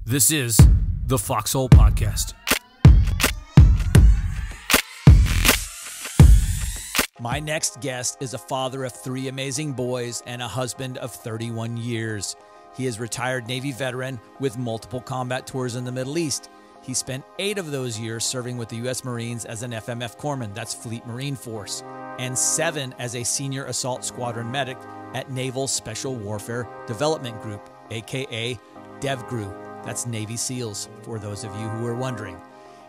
This is the Foxhole Podcast. My next guest is a father of 3 amazing boys and a husband of 31 years. He is a retired Navy veteran with multiple combat tours in the Middle East. He spent 8 of those years serving with the U.S. Marines as an FMF corpsman, that's Fleet Marine Force, and 7 as a senior assault squadron medic at Naval Special Warfare Development Group, aka DEVGRU. That's Navy SEALs, for those of you who are wondering.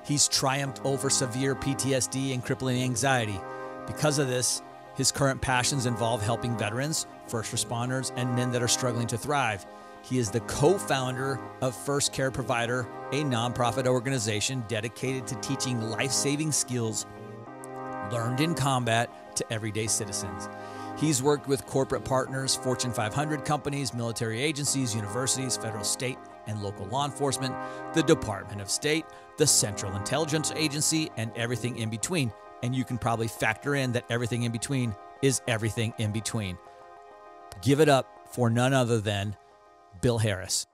He's triumphed over severe PTSD and crippling anxiety. Because of this, his current passions involve helping veterans, first responders, and men that are struggling to thrive. He is the co-founder of First Care Provider, a nonprofit organization dedicated to teaching life-saving skills learned in combat to everyday citizens. He's worked with corporate partners, Fortune 500 companies, military agencies, universities, federal, state, and local law enforcement, the Department of State, the Central Intelligence Agency, and everything in between. And you can probably factor in that everything in between is everything in between. Give it up for none other than Bill Harris.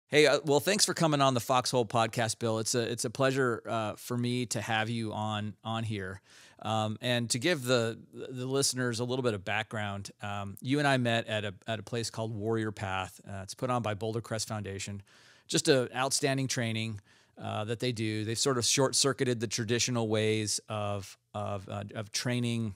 Hey, well, thanks for coming on the Foxhole Podcast, Bill. It's a pleasure for me to have you on here. And to give the listeners a little bit of background, you and I met at a place called Warrior Path. It's put on by Boulder Crest Foundation. Just an outstanding training that they do. They've sort of short-circuited the traditional ways of training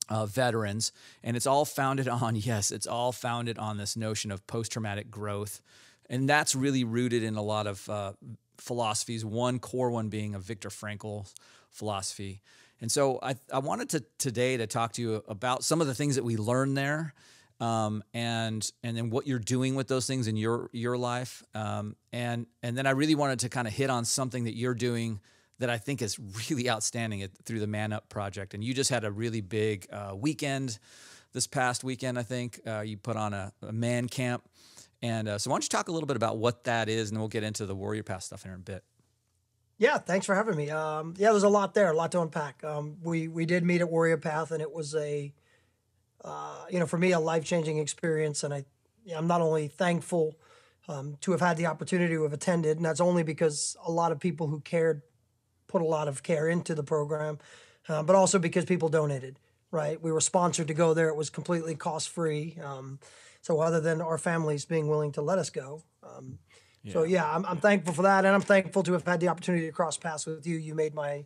veterans, and it's all founded on this notion of post-traumatic growth, and that's really rooted in a lot of philosophies. One core one being a Viktor Frankl's philosophy. And so I wanted today to talk to you about some of the things that we learned there, and then what you're doing with those things in your life, and then I really wanted to kind of hit on something that you're doing that I think is really outstanding through the Man Up Project. And you just had a really big weekend this past weekend. I think you put on a man camp, and so why don't you talk a little bit about what that is, and then we'll get into the Warrior Path stuff in a bit. Yeah, thanks for having me. Yeah, there's a lot there, a lot to unpack. We did meet at Warrior Path, and it was for me, a life-changing experience. And I'm not only thankful to have had the opportunity to have attended, and that's only because a lot of people who cared put a lot of care into the program, but also because people donated, right? We were sponsored to go there. It was completely cost-free. So other than our families being willing to let us go, So yeah, I'm thankful for that, and I'm thankful to have had the opportunity to cross paths with you. You made my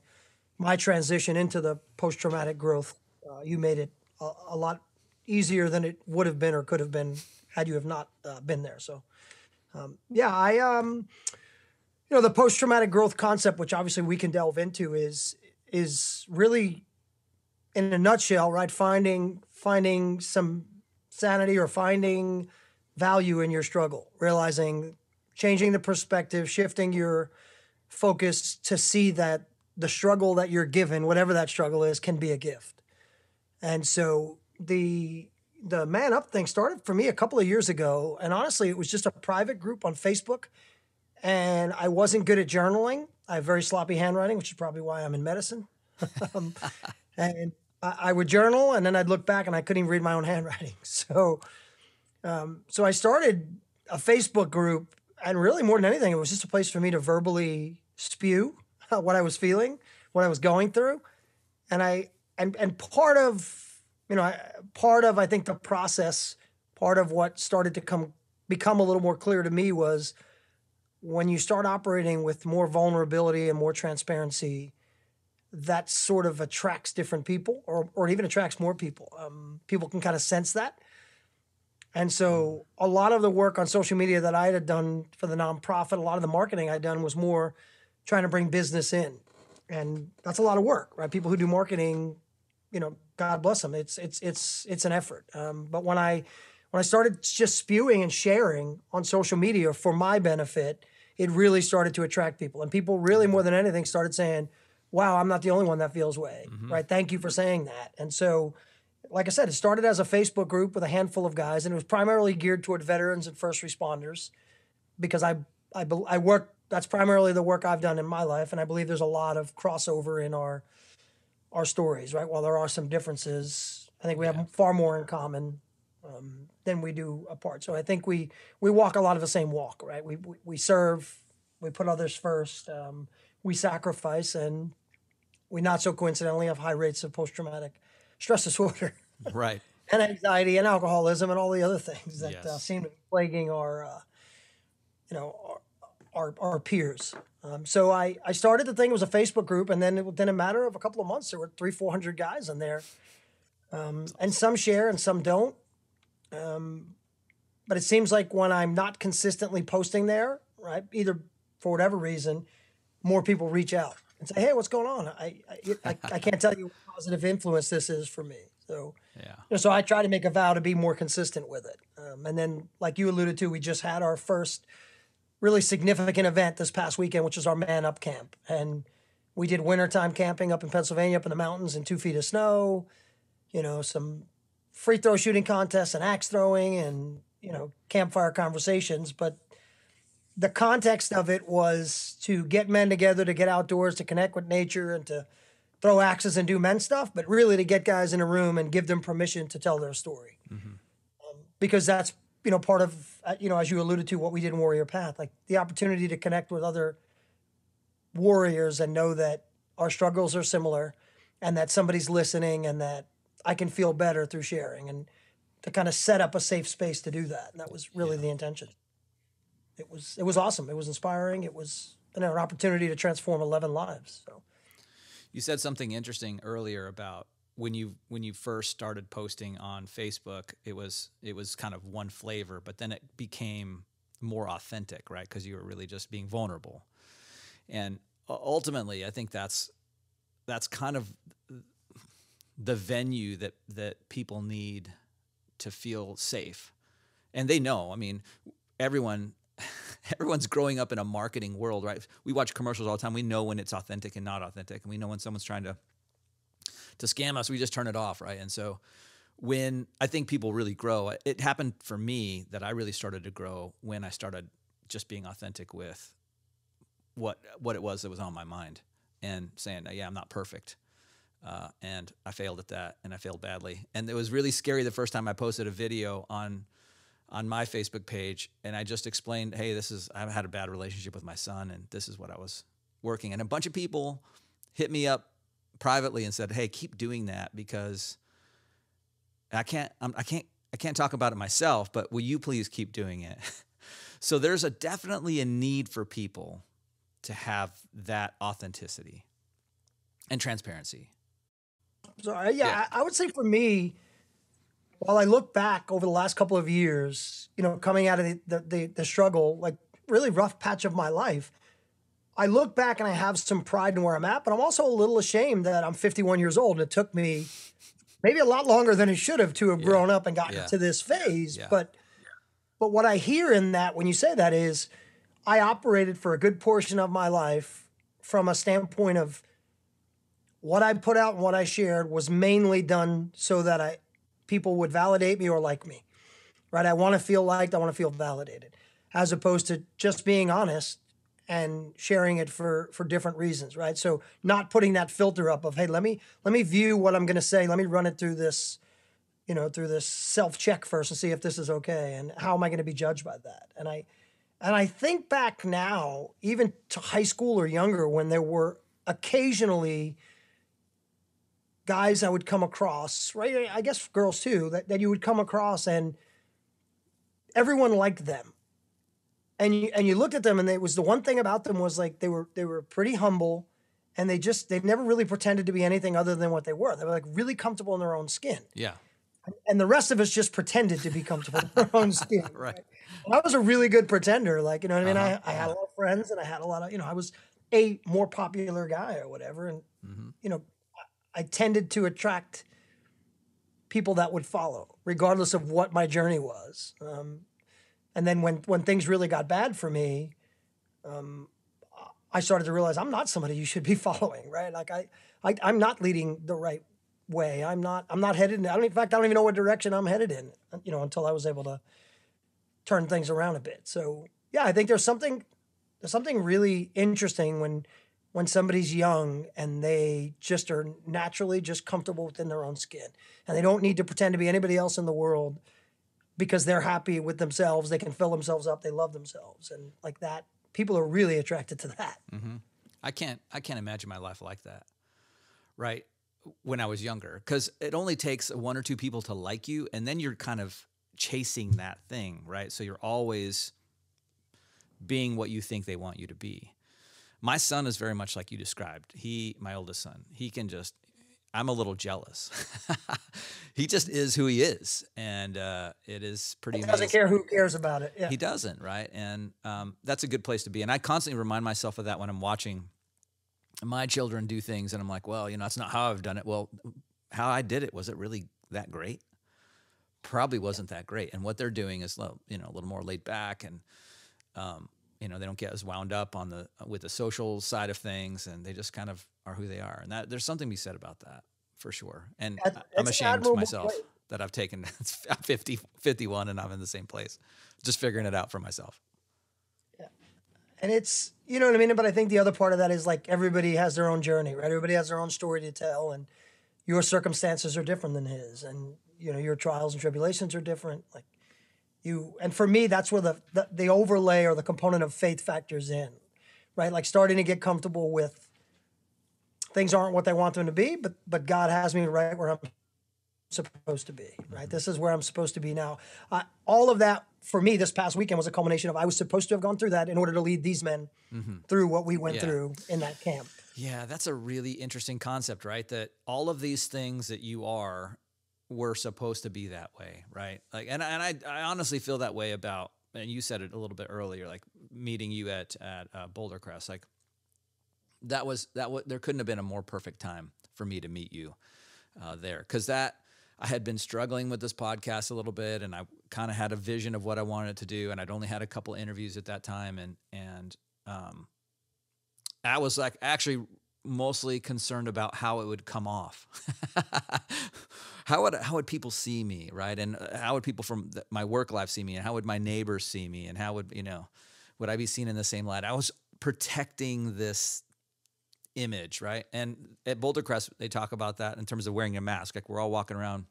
transition into the post-traumatic growth. You made it a lot easier than it would have been or could have been had you have not been there. So the post-traumatic growth concept, which obviously we can delve into, is really, in a nutshell, right? Finding some sanity or finding value in your struggle, realizing, changing the perspective, shifting your focus to see that the struggle that you're given, whatever that struggle is, can be a gift. And so the Man Up thing started for me a couple of years ago. And honestly, it was just a private group on Facebook. And I wasn't good at journaling. I have very sloppy handwriting, which is probably why I'm in medicine. And I would journal, and then I'd look back and I couldn't even read my own handwriting. So I started a Facebook group. And really, more than anything, it was just a place for me to verbally spew what I was feeling, what I was going through. And part of I think the process, part of what started to become a little more clear to me was when you start operating with more vulnerability and more transparency, that sort of attracts different people, or even attracts more people. People can kind of sense that. And so a lot of the work on social media that I had done for the nonprofit, a lot of the marketing I'd done was more trying to bring business in. And that's a lot of work, right? People who do marketing, God bless them. It's an effort. But when I started just spewing and sharing on social media for my benefit, it really started to attract people. And people really, more than anything, started saying, wow, I'm not the only one that feels way, right? Thank you for saying that. And so, like I said, it started as a Facebook group with a handful of guys, and it was primarily geared toward veterans and first responders because I work, that's primarily the work I've done in my life, and I believe there's a lot of crossover in our stories, right? While there are some differences, I think we have far more in common than we do apart. So I think we walk a lot of the same walk, right? We serve, we put others first, we sacrifice, and we not so coincidentally have high rates of post-traumatic stress disorder. Right. And anxiety and alcoholism and all the other things that Yes. seem to be plaguing our, our peers. So I started the thing. It was a Facebook group, and then within a matter of a couple of months, there were 300-400 guys in there, and some share and some don't. But it seems like when I'm not consistently posting there, right, either for whatever reason, more people reach out and say, "Hey, what's going on?" I can't tell you what positive influence this is for me. So Yeah. so I try to make a vow to be more consistent with it. And then, like you alluded to, we just had our first really significant event this past weekend, which is our Man Up Camp. And we did wintertime camping up in Pennsylvania, up in the mountains in 2 feet of snow, some free throw shooting contests and axe throwing and, campfire conversations. But the context of it was to get men together, to get outdoors, to connect with nature, and to throw axes and do men stuff, but really to get guys in a room and give them permission to tell their story. Because that's, part of, as you alluded to, what we did in Warrior Path, like the opportunity to connect with other warriors and know that our struggles are similar and that somebody's listening and that I can feel better through sharing, and to kind of set up a safe space to do that. And that was really the intention. It was awesome. It was inspiring. It was an opportunity to transform 11 lives. So You said something interesting earlier about when you first started posting on Facebook, it was kind of one flavor, but then it became more authentic, right? Because you were really just being vulnerable. And ultimately, I think that's kind of the venue that people need to feel safe. And they know, I mean, everyone's growing up in a marketing world, right? We watch commercials all the time. We know when it's authentic and not authentic. And we know when someone's trying to scam us, we just turn it off, right? And so when I think people really grow, it happened for me that I really started to grow when I started just being authentic with what it was that was on my mind and saying, yeah, I'm not perfect. And I failed at that, and I failed badly. And it was really scary the first time I posted a video on my Facebook page, and I just explained, hey, I've had a bad relationship with my son, and this is what I was working. And a bunch of people hit me up privately and said, hey, keep doing that, because I can't talk about it myself, but will you please keep doing it? So there's definitely a need for people to have that authenticity and transparency. So I would say for me, while I look back over the last couple of years, coming out of the struggle, like really rough patch of my life, I look back and I have some pride in where I'm at, but I'm also a little ashamed that I'm 51 years old and it took me maybe a lot longer than it should have to have grown up and gotten to this phase. Yeah. But what I hear in that when you say that is I operated for a good portion of my life from a standpoint of what I put out and what I shared was mainly done so that people would validate me or like me, right? I want to feel liked. I want to feel validated, as opposed to just being honest and sharing it for different reasons, right? So not putting that filter up of, hey, let me view what I'm going to say. Let me run it through this, through this self-check first and see if this is okay. And how am I going to be judged by that? And I think back now, even to high school or younger, when there were occasionally guys I would come across, right? I guess girls too, that you would come across and everyone liked them. And you looked at them and it was the one thing about them was like they were pretty humble, and they never really pretended to be anything other than what they were. They were like really comfortable in their own skin. Yeah. And the rest of us just pretended to be comfortable in our own skin. Right. And I was a really good pretender. Like, you know what I mean? I had a lot of friends and I had a lot of, I was a more popular guy or whatever. And, I tended to attract people that would follow, regardless of what my journey was. And then when things really got bad for me, I started to realize I'm not somebody you should be following, right? Like I'm not leading the right way. I'm not headed in. In fact, I don't even know what direction I'm headed in, until I was able to turn things around a bit. So yeah, I think there's something really interesting when somebody's young and they just are naturally just comfortable within their own skin and they don't need to pretend to be anybody else in the world. because they're happy with themselves. They can fill themselves up. They love themselves. And like that, people are really attracted to that. Mm-hmm. I can't imagine my life like that, right? When I was younger, because it only takes one or two people to like you, and then you're kind of chasing that thing, right? So you're always being what you think they want you to be. My son is very much like you described. My oldest son, he can just, I'm a little jealous. He just is who he is. And it is pretty amazing. He doesn't care who cares about it. Yeah. He doesn't, right? And that's a good place to be. And I constantly remind myself of that when I'm watching my children do things. And I'm like, well, that's not how I've done it. Well, how I did it, was it really that great? Probably wasn't that great. And what they're doing is, a little more laid back, and they don't get as wound up with the social side of things, and they just kind of are who they are. And that there's something to be said about that for sure. And I'm ashamed of myself that I've taken 51 and I'm in the same place, just figuring it out for myself. Yeah. And it's, you know what I mean? But I think the other part of that is like everybody has their own journey, right? Everybody has their own story to tell, and your circumstances are different than his, and your trials and tribulations are different. And for me, that's where the overlay or the component of faith factors in, right? Like starting to get comfortable with things aren't what they want them to be, but God has me right where I'm supposed to be, right? This is where I'm supposed to be now. All of that for me this past weekend was a culmination of I was supposed to have gone through that in order to lead these men through what we went through in that camp. Yeah, that's a really interesting concept, right? That all of these things that you are were supposed to be that way, right? Like, and I honestly feel that way about, and you said it a little bit earlier, like meeting you at Boulder Crest. Like there couldn't have been a more perfect time for me to meet you there, because I had been struggling with this podcast a little bit, and I kind of had a vision of what I wanted to do, and I'd only had a couple interviews at that time, and I was like actually mostly concerned about how it would come off. How would people see me, right? And how would people from my work life see me, and how would my neighbors see me, and how would would I be seen in the same light? I was protecting this image, right? And at Boulder Crest, they talk about that in terms of wearing a mask. Like we're all walking around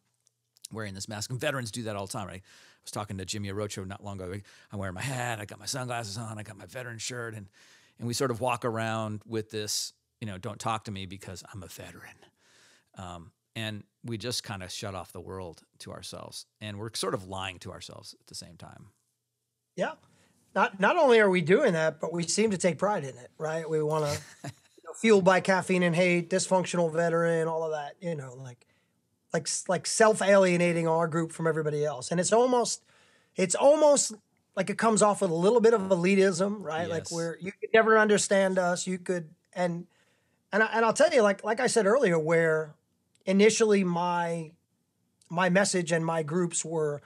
wearing this mask, and veterans do that all the time, right? I was talking to Jimmy Arocho not long ago. I'm wearing my hat, I got my sunglasses on, I got my veteran shirt, and we sort of walk around with this, don't talk to me because I'm a veteran. And we just kind of shut off the world to ourselves, and we're sort of lying to ourselves at the same time. Yeah. Not only are we doing that, but we seem to take pride in it, right? We want to fueled by caffeine and hate, dysfunctional veteran, all of that, like self-alienating our group from everybody else. And it's almost like it comes off with a little bit of elitism, right? Yes. Like where you could never understand us, and I'll tell you, like I said earlier, where initially my message and my groups were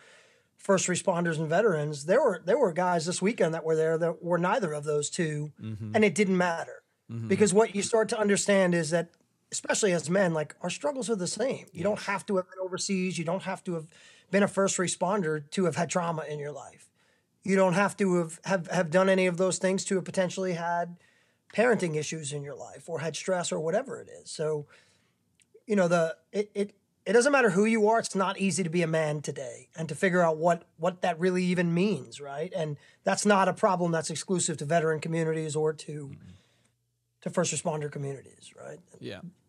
first responders and veterans, there were guys this weekend that were there that were neither of those two, and it didn't matter. Because what you start to understand is that, especially as men, like our struggles are the same. You don't have to have been overseas. You don't have to have been a first responder to have had trauma in your life. You don't have to have done any of those things to have potentially had parenting issues in your life or had stress or whatever it is. So, it doesn't matter who you are. It's not easy to be a man today and to figure out what that really even means, right? And that's not a problem that's exclusive to veteran communities or to first responder communities, right?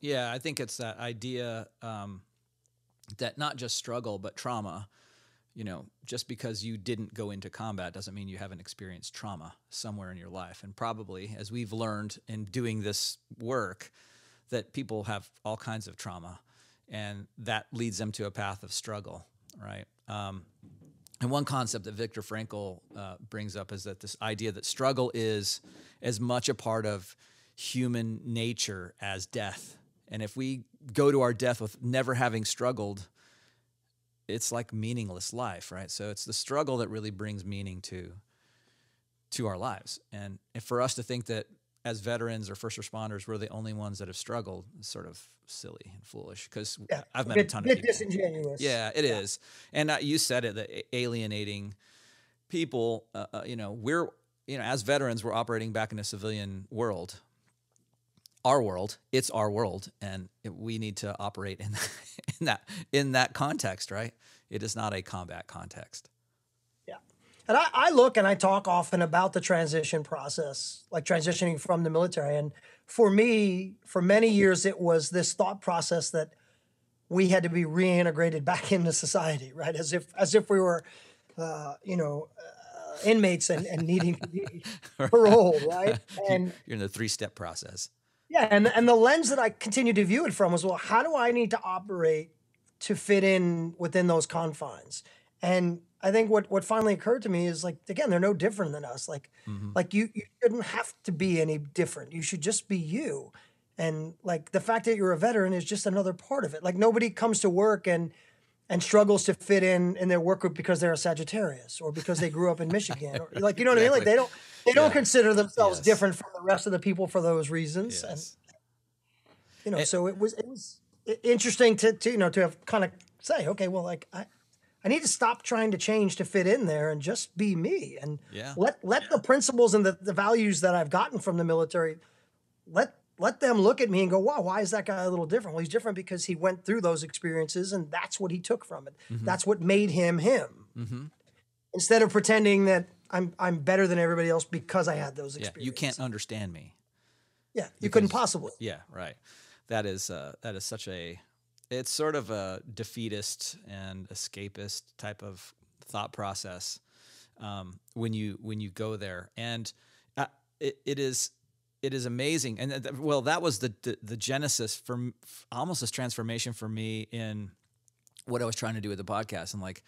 Yeah. I think it's that idea that not just struggle, but trauma, just because you didn't go into combat doesn't mean you haven't experienced trauma somewhere in your life. And probably, as we've learned in doing this work, that people have all kinds of trauma, and that leads them to a path of struggle, right? And one concept that Viktor Frankl brings up is that this idea that struggle is as much a part of human nature as death. And if we go to our death with never having struggled, it's like meaningless life, right? So it's the struggle that really brings meaning to our lives. And for us to think that as veterans or first responders, we're the only ones that have struggled is sort of silly and foolish, because I've met a ton of people. Disingenuous. Yeah, it is. And you said it, that alienating people, we're, as veterans, we're operating back in a civilian world. Our world, it's our world, and we need to operate in that context, right? It is not a combat context. And I look and I talk often about the transition process, like transitioning from the military. And for me, for many years, it was this thought process that we had to be reintegrated back into society, right? As if we were, inmates and needing to be paroled, right? And you're in the 3-step process. yeah, and the lens that I continue to view it from was, well, how do I need to operate to fit in within those confines? And I think what finally occurred to me is, like, again, they're no different than us. Like, like you shouldn't have to be any different. You should just be you. And like the fact that you're a veteran is just another part of it. Like nobody comes to work and struggles to fit in their work group because they're a Sagittarius or because they grew up in Michigan. Or, like, you know what I mean? Like they don't consider themselves different from the rest of the people for those reasons. Yes. And so it was interesting to have kind of say, okay, well, like I need to stop trying to change to fit in there and just be me, and let the principles and the values that I've gotten from the military, let them look at me and go, wow, why is that guy a little different? Well, he's different because he went through those experiences and that's what he took from it. That's what made him him. Instead of pretending that I'm better than everybody else because I had those experiences. You can't understand me. Yeah, you couldn't possibly. Yeah, right. That is such a, it's sort of a defeatist and escapist type of thought process when you go there, and it is amazing. And that was the genesis for almost this transformation for me in what I was trying to do with the podcast. And like,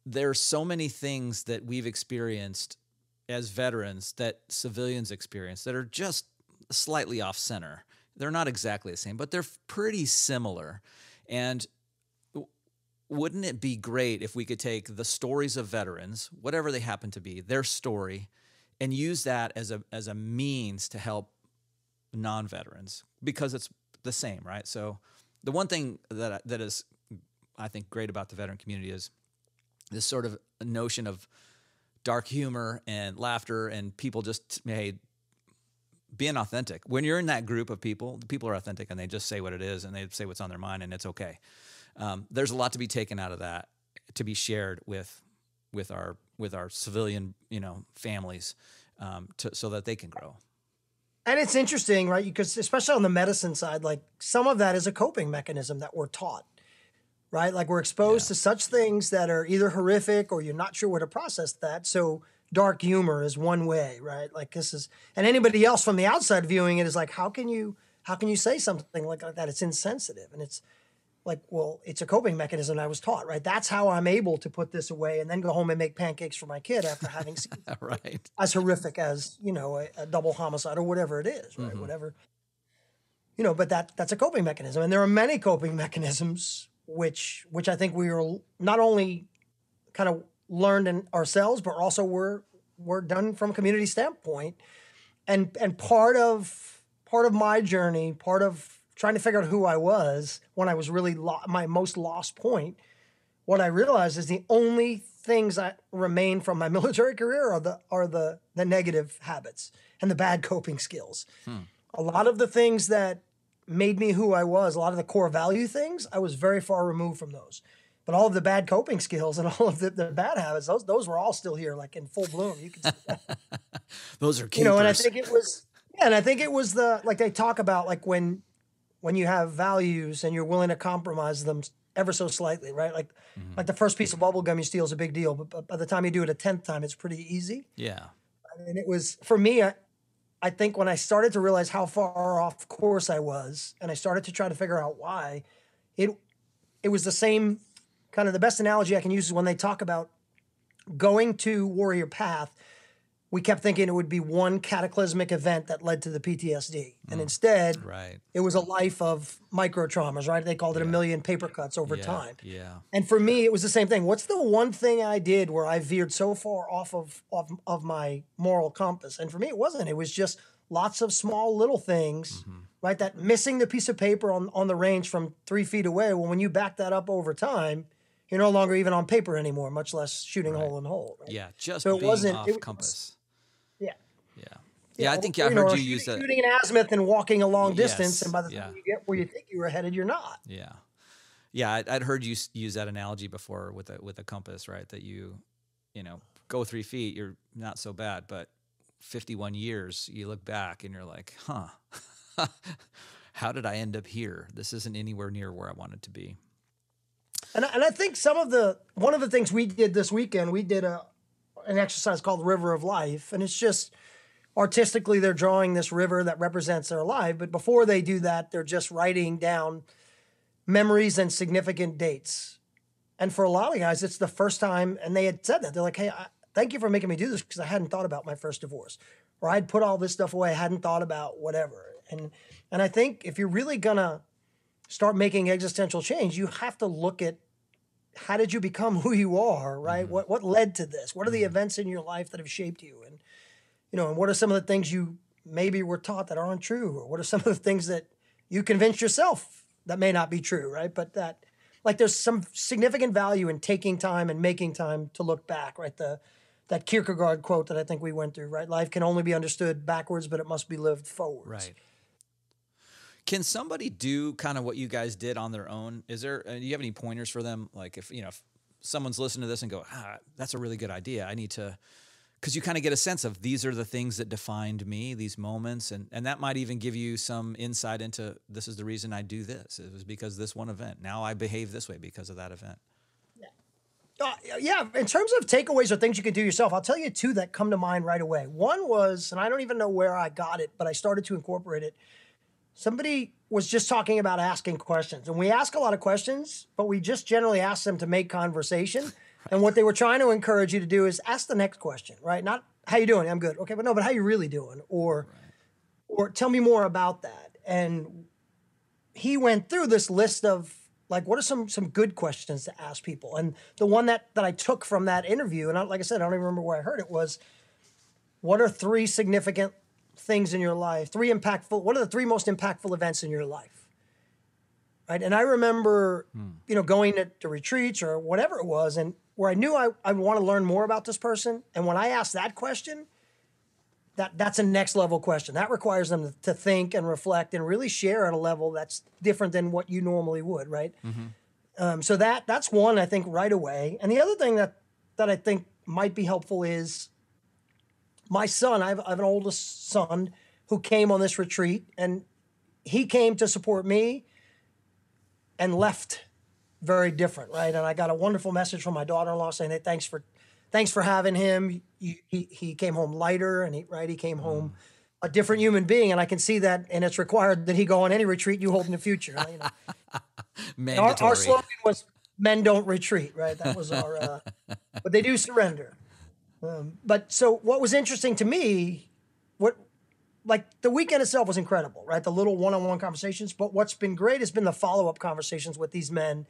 there are so many things that we've experienced as veterans that civilians experience that are just slightly off center. They're not exactly the same, but they're pretty similar. And wouldn't it be great if we could take the stories of veterans, whatever they happen to be, their story, and use that as a means to help non-veterans, because it's the same, right? So the one thing that is, I think, great about the veteran community is this sort of notion of dark humor and laughter and people just, hey, being authentic. When you're in that group of people, the people are authentic and they just say what it is and they say what's on their mind, and it's okay. There's a lot to be taken out of that to be shared with our civilian, families, so that they can grow. And it's interesting, right? Because especially on the medicine side, like some of that is a coping mechanism that we're taught, right? Like we're exposed to such things that are either horrific or you're not sure where to process that. So dark humor is one way, right? Like this is, and anybody else from the outside viewing it is like, how can you say something like that? It's insensitive. And it's like, well, it's a coping mechanism I was taught, right? That's how I'm able to put this away and then go home and make pancakes for my kid after having seen right. as horrific as, a double homicide or whatever it is, right? Whatever, but that's a coping mechanism. And there are many coping mechanisms which I think we are not only kind of learned in ourselves, but also we're done from a community standpoint. And part of my journey, part of trying to figure out who I was when I was really my most lost point, what I realized is the only things that remain from my military career are the negative habits and the bad coping skills. A lot of the things that made me who I was, a lot of the core value things, I was very far removed from those. But all of the bad coping skills and all of the bad habits, those were all still here, like in full bloom. You can see that. Those are keepers. And I think it was like they talk about, like when you have values and you're willing to compromise them ever so slightly, right? Like the first piece of bubble gum you steal is a big deal, but by the time you do it a 10th time, it's pretty easy. Yeah. And it was, for me, I think when I started to realize how far off course I was, and I started to try to figure out why, it was the same kind of, the best analogy I can use is when they talk about going to Warrior Path, we kept thinking it would be one cataclysmic event that led to the PTSD. And instead, it was a life of micro traumas, right? They called it a million paper cuts over time. Yeah. And for me, it was the same thing. What's the one thing I did where I veered so far off of my moral compass? And for me, it wasn't. It was just lots of small little things, right? That missing the piece of paper on the range from 3 feet away. Well, when you back that up over time, you're no longer even on paper anymore, much less shooting hole in hole. Right? Yeah, just so being off compass. Yeah, I think I heard you use that. Shooting an azimuth and walking a long distance, and by the time you get where you think you were headed, you're not. Yeah. I'd heard you use that analogy before with a compass, right? That you go 3 feet, you're not so bad. But 51 years, you look back and you're like, huh, how did I end up here? This isn't anywhere near where I wanted to be. And I think one of the things we did this weekend, we did an exercise called River of Life. And it's just artistically, they're drawing this river that represents their life. But before they do that, they're just writing down memories and significant dates. And for a lot of guys, it's the first time, and they had said that. They're like, hey, thank you for making me do this because I hadn't thought about my first divorce. Or I'd put all this stuff away, I hadn't thought about whatever. And I think if you're really going to start making existential change, you have to look at how did you become who you are, right? Mm-hmm. What led to this? What are the events in your life that have shaped you? And, and what are some of the things you maybe were taught that aren't true? Or what are some of the things that you convinced yourself that may not be true, right? But that, like, there's some significant value in taking time and making time to look back, right? That Kierkegaard quote that I think we went through, right? Life can only be understood backwards, but it must be lived forwards. Right. Can somebody do kind of what you guys did on their own? Do you have any pointers for them? Like if someone's listening to this and go, that's a really good idea. I need to, because you kind of get a sense of these are the things that defined me, these moments. And that might even give you some insight into this is the reason I do this. It was because of this one event. Now I behave this way because of that event. Yeah. In terms of takeaways or things you can do yourself, I'll tell you 2 that come to mind right away. One was, and I don't even know where I got it, but I started to incorporate it. Somebody was just talking about asking questions. And we ask a lot of questions, but we just generally ask them to make conversation. And what they were trying to encourage you to do is ask the next question, right? Not, how you doing? I'm good. Okay, but how you really doing? Or tell me more about that. And he went through this list of, like, what are some good questions to ask people? And the one that I took from that interview, and like I said, I don't even remember where I heard it, was, what are 3 significant things in your life, what are the 3 most impactful events in your life? Right. And I remember, going to retreats or whatever it was, and where I knew I want to learn more about this person. And when I asked that question, that's a next level question. That requires them to think and reflect and really share at a level that's different than what you normally would. Right. Mm-hmm. So that's one, I think, right away. And the other thing that I think might be helpful is, my son, I have an oldest son who came on this retreat, and he came to support me and left very different, right? And I got a wonderful message from my daughter-in-law saying, hey, thanks for having him. He came home lighter, and he came home a different human being. And I can see that, and it's required that he go on any retreat you hold in the future. Mandatory. Our slogan was, men don't retreat, right? That was our, but they do surrender. But so what was interesting to me, the weekend itself was incredible, right? The little one-on-one conversations, but what's been great has been the follow-up conversations with these men.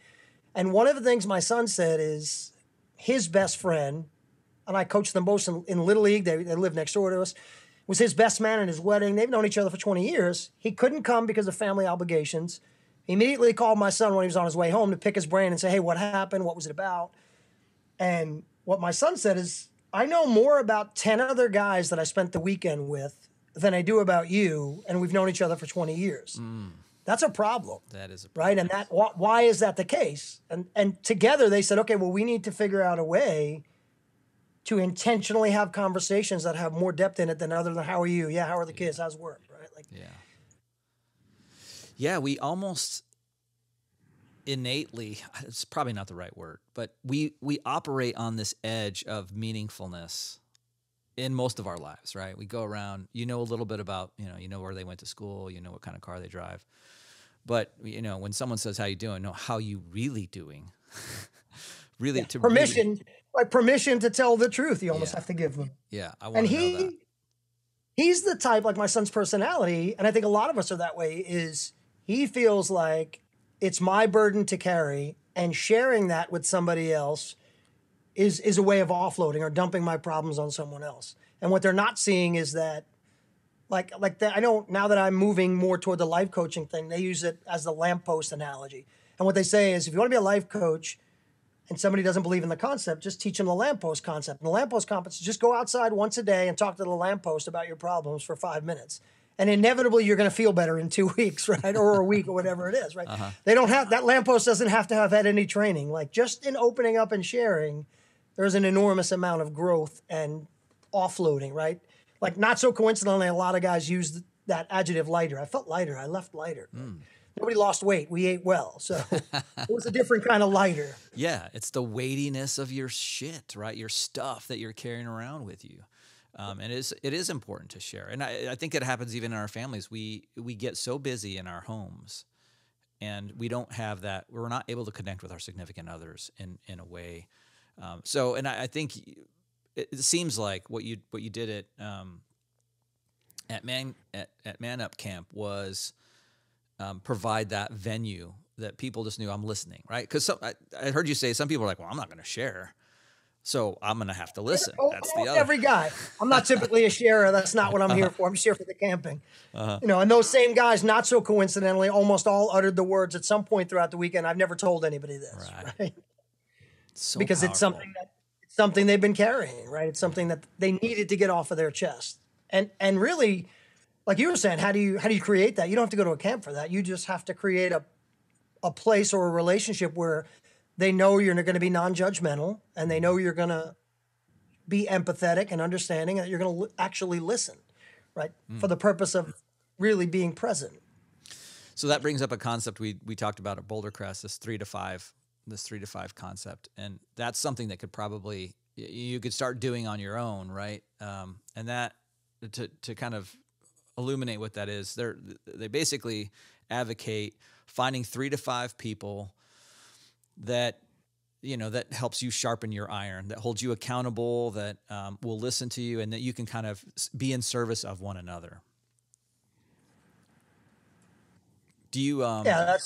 And one of the things my son said is his best friend, and I coached them both in Little League, they live next door to us, was his best man at his wedding. They've known each other for 20 years. He couldn't come because of family obligations. He immediately called my son when he was on his way home to pick his brain and say, hey, what happened? What was it about? And what my son said is, I know more about 10 other guys that I spent the weekend with than I do about you, and we've known each other for 20 years. That's a problem. That is a problem. Right? And why is that the case? And together they said, okay, well, we need to figure out a way to intentionally have conversations that have more depth in it than other than how are you? Yeah, how are the kids? How's work? Right? Yeah, we almost innately, it's probably not the right word, but we operate on this edge of meaningfulness in most of our lives, right? We go around, a little bit about, where they went to school, what kind of car they drive. But, when someone says, how you doing? No, how you really doing? Really, yeah, permission to tell the truth. You almost have to give them. Yeah, I want to know that. He's the type, like my son's personality, and I think a lot of us are that way, is he feels like it's my burden to carry, and sharing that with somebody else is a way of offloading or dumping my problems on someone else. And what they're not seeing is that, I know now that I'm moving more toward the life coaching thing, they use it as the lamppost analogy. And what they say is, if you want to be a life coach and somebody doesn't believe in the concept, just teach them the lamppost concept. And the lamppost concept is just go outside once a day and talk to the lamppost about your problems for 5 minutes. And inevitably, you're going to feel better in 2 weeks, right? Or a week or whatever it is, right? They don't have, that lamppost doesn't have to have had any training. Like, just in opening up and sharing, there's an enormous amount of growth and offloading, right? Like, not so coincidentally, a lot of guys use that adjective lighter. I felt lighter. I left lighter. Nobody lost weight. We ate well. So it was a different kind of lighter. Yeah, it's the weightiness of your shit, right? Your stuff that you're carrying around with you. And it is important to share. And I think it happens even in our families. We get so busy in our homes, and we don't have that. We're not able to connect with our significant others in a way. And I think it seems like what you did at Man Up Camp was provide that venue that people just knew I'm listening, right? Because I heard you say some people are like, well, I'm not going to share, so I'm going to have to listen. That's the other. Every guy. I'm not typically a sharer. That's not what I'm here for. I'm just here for the camping. And those same guys, not so coincidentally, almost all uttered the words at some point throughout the weekend, I've never told anybody this, right? So because powerful. it's something they've been carrying, right? It's something that they needed to get off of their chest. And really, like you were saying, how do you create that? You don't have to go to a camp for that. You just have to create a place or a relationship where they know you're going to be non-judgmental, and they know you're going to be empathetic and understanding, and that you're going to actually listen, right? For the purpose of really being present. So that brings up a concept we talked about at Boulder Crest, this 3 to 5 concept. And that's something that could probably, you could start doing on your own, right? And that, to kind of illuminate what that is, they basically advocate finding 3 to 5 people that that helps you sharpen your iron, that holds you accountable, that will listen to you, and that you can kind of be in service of one another. Do you? Yeah,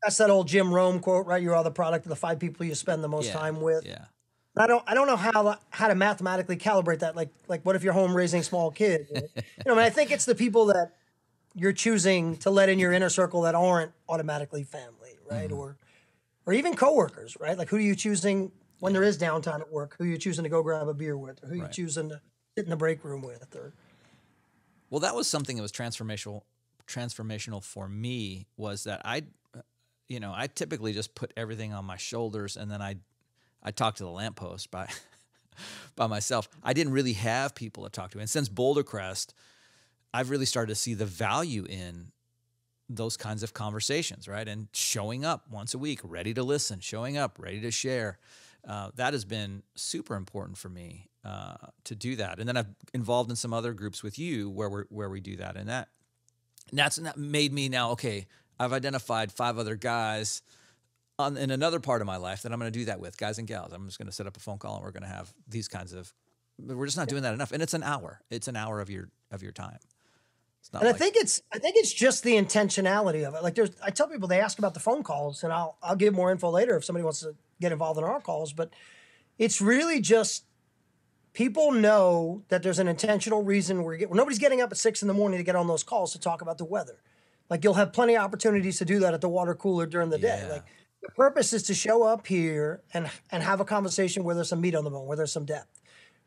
that's that old Jim Rome quote, right? You are the product of the 5 people you spend the most time with. Yeah. I don't know how to mathematically calibrate that. Like what if you're home raising small kids? I think it's the people that you're choosing to let in your inner circle that aren't automatically family, right? Or even coworkers, right? Like, who are you choosing when there is downtime at work? Who are you choosing to go grab a beer with? Or who are you choosing to sit in the break room with? Well, that was something that was transformational for me, was that I typically just put everything on my shoulders, and then I talked to the Lamppost by myself. I didn't really have people to talk to. And since Boulder Crest, I've really started to see the value in those kinds of conversations, right? And showing up once a week, ready to listen, showing up, ready to share. That has been super important for me to do that. And then I've involved in some other groups with you where we do that. And that made me now, okay, I've identified 5 other guys in another part of my life that I'm going to do that with, guys and gals. I'm just going to set up a phone call, and we're going to have these kinds of. We're just not doing that enough, and it's an hour. It's an hour of your time. It's not. And I think it's just the intentionality of it. Like, I tell people, they ask about the phone calls, and I'll give more info later if somebody wants to get involved in our calls. But it's really just people know that there's an intentional reason nobody's getting up at 6 a.m. to get on those calls to talk about the weather. Like, you'll have plenty of opportunities to do that at the water cooler during the day. Like, the purpose is to show up here and have a conversation where there's some meat on the bone, where there's some depth,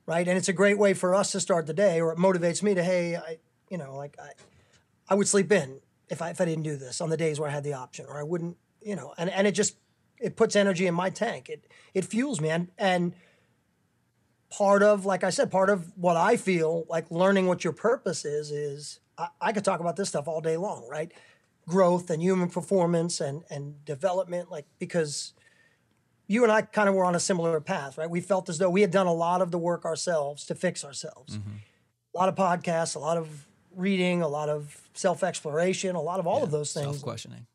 right? And it's a great way for us to start the day, or it motivates me to, hey, I would sleep in if I didn't do this on the days where I had the option, or I wouldn't, and it puts energy in my tank. It fuels me. And part of, like I said, part of what I feel like learning what your purpose is I could talk about this stuff all day long, right? Growth and human performance and development, because you and I kind of were on a similar path, right? We felt as though we had done a lot of the work ourselves to fix ourselves. A lot of podcasts, a lot of reading, a lot of self-exploration, a lot of all of those things. Self-questioning.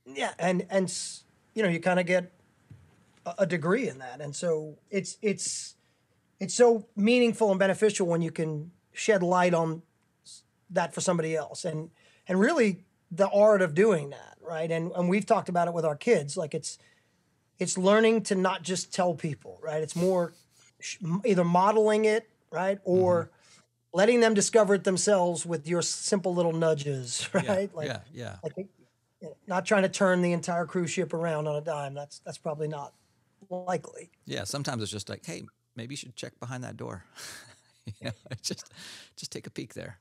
Yeah, and you kind of get a degree in that. And so it's so meaningful and beneficial when you can shed light on that for somebody else. And really the art of doing that, right? And we've talked about it with our kids. Like, it's learning to not just tell people, right? It's more either modeling it, right? Or letting them discover it themselves with your simple little nudges, right? Like, not trying to turn the entire cruise ship around on a dime. That's probably not likely. Yeah, sometimes it's just like, hey, maybe you should check behind that door. Just take a peek there.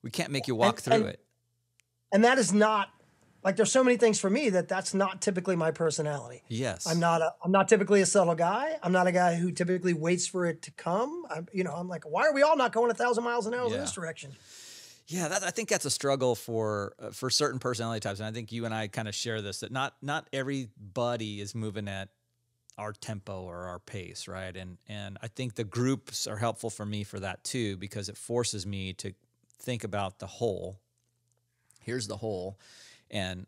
We can't make you walk through it. And that is not like there's so many things for me that's not typically my personality. Yes. I'm not typically a subtle guy. I'm not a guy who typically waits for it to come. I'm like, why are we all not going 1,000 miles an hour in this direction? Yeah, I think that's a struggle for certain personality types, and I think you and I kind of share this, that not everybody is moving at our tempo or our pace, right? And I think the groups are helpful for me for that too, because it forces me to think about the whole. Here's the whole, and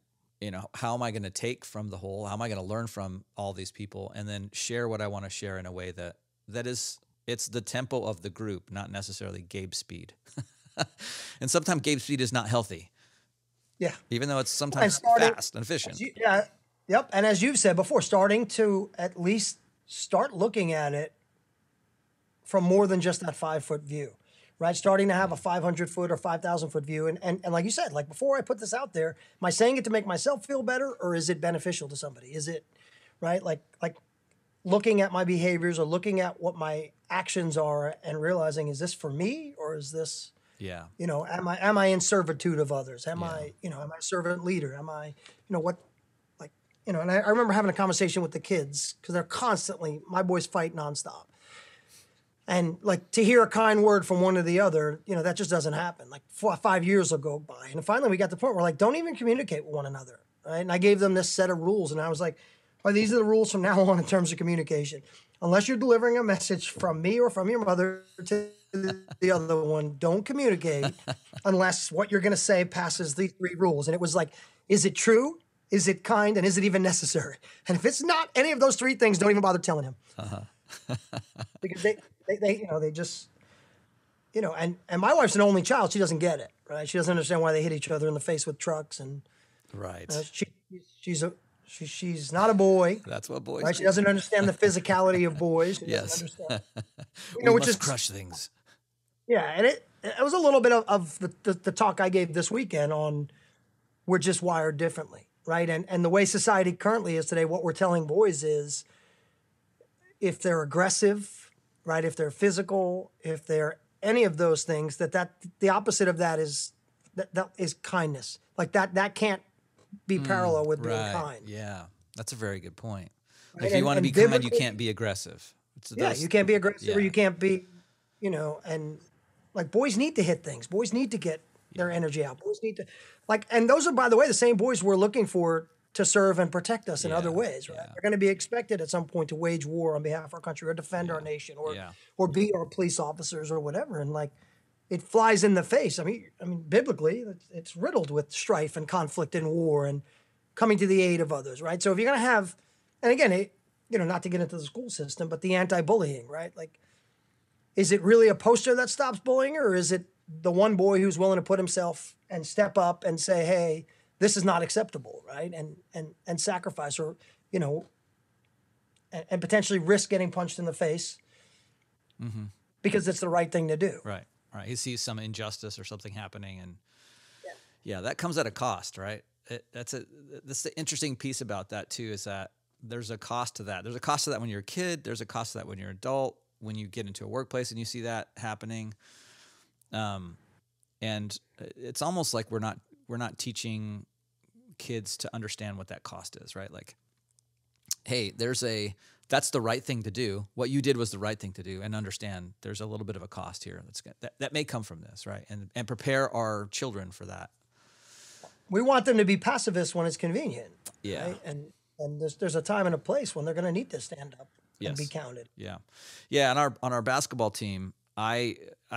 how am I going to take from the whole? How am I going to learn from all these people, and then share what I want to share in a way that is it's the tempo of the group, not necessarily Gabe speed. And sometimes Gabe speed is not healthy. Yeah. Even though it's sometimes fast and efficient. Yeah. Yep. And as you've said before, starting to at least start looking at it from more than just that 5-foot view, right? Starting to have a 500-foot or 5,000-foot view. And like you said, like before I put this out there, am I saying it to make myself feel better, or is it beneficial to somebody? Is it, right? Like looking at my behaviors or looking at what my actions are and realizing, is this for me, or is this, am I in servitude of others? Am I a servant leader? Am I, and I remember having a conversation with the kids, because they're constantly, my boys fight nonstop. And like, to hear a kind word from one or the other, that just doesn't happen. Like 5 years will go by. And finally we got to the point where like, don't even communicate with one another. Right. And I gave them this set of rules, and I was like, these are the rules from now on in terms of communication. Unless you're delivering a message from me or from your mother to the other one, don't communicate unless what you're going to say passes these 3 rules. And it was like, is it true? Is it kind? And is it even necessary? And if it's not any of those 3 things, don't even bother telling him. Because they just, and my wife's an only child. She doesn't get it, right? She doesn't understand why they hit each other in the face with trucks. And right. She's not a boy. That's what boys right? do. She doesn't understand the physicality of boys. She doesn't understand. We must crush things. Yeah, and it was a little bit of the talk I gave this weekend on we're just wired differently, right? And the way society currently is today, what we're telling boys is if they're aggressive, right? If they're physical, if they're any of those things, that the opposite of that is kindness. Like that can't be parallel with being kind. Yeah, that's a very good point. Right? If you want to be kind, you can't be aggressive. You can't be aggressive, or you can't be, and like boys need to hit things. Boys need to get their energy out. Boys need to, and those are, by the way, the same boys we're looking for to serve and protect us in other ways, right? They're going to be expected at some point to wage war on behalf of our country or defend our nation or be our police officers or whatever. And it flies in the face. I mean, biblically, it's riddled with strife and conflict and war and coming to the aid of others, right? So if you're going to have, and again, not to get into the school system, but the anti-bullying, right? Like, is it really a poster that stops bullying, or is it the one boy who's willing to put himself and step up and say, hey, this is not acceptable, right? And sacrifice, or, and potentially risk getting punched in the face because it's the right thing to do. Right. He sees some injustice or something happening, and that comes at a cost, right? That's the interesting piece about that too, is that there's a cost to that. There's a cost to that when you're a kid. There's a cost to that when you're an adult, when you get into a workplace and you see that happening. And it's almost like we're not teaching kids to understand what that cost is, right? Like, hey, that's the right thing to do. What you did was the right thing to do, and understand there's a little bit of a cost here that may come from this, right? And prepare our children for that. We want them to be pacifists when it's convenient. Yeah. Right? And there's a time and a place when they're going to need to stand up and be counted. Yeah. Yeah. On our basketball team, I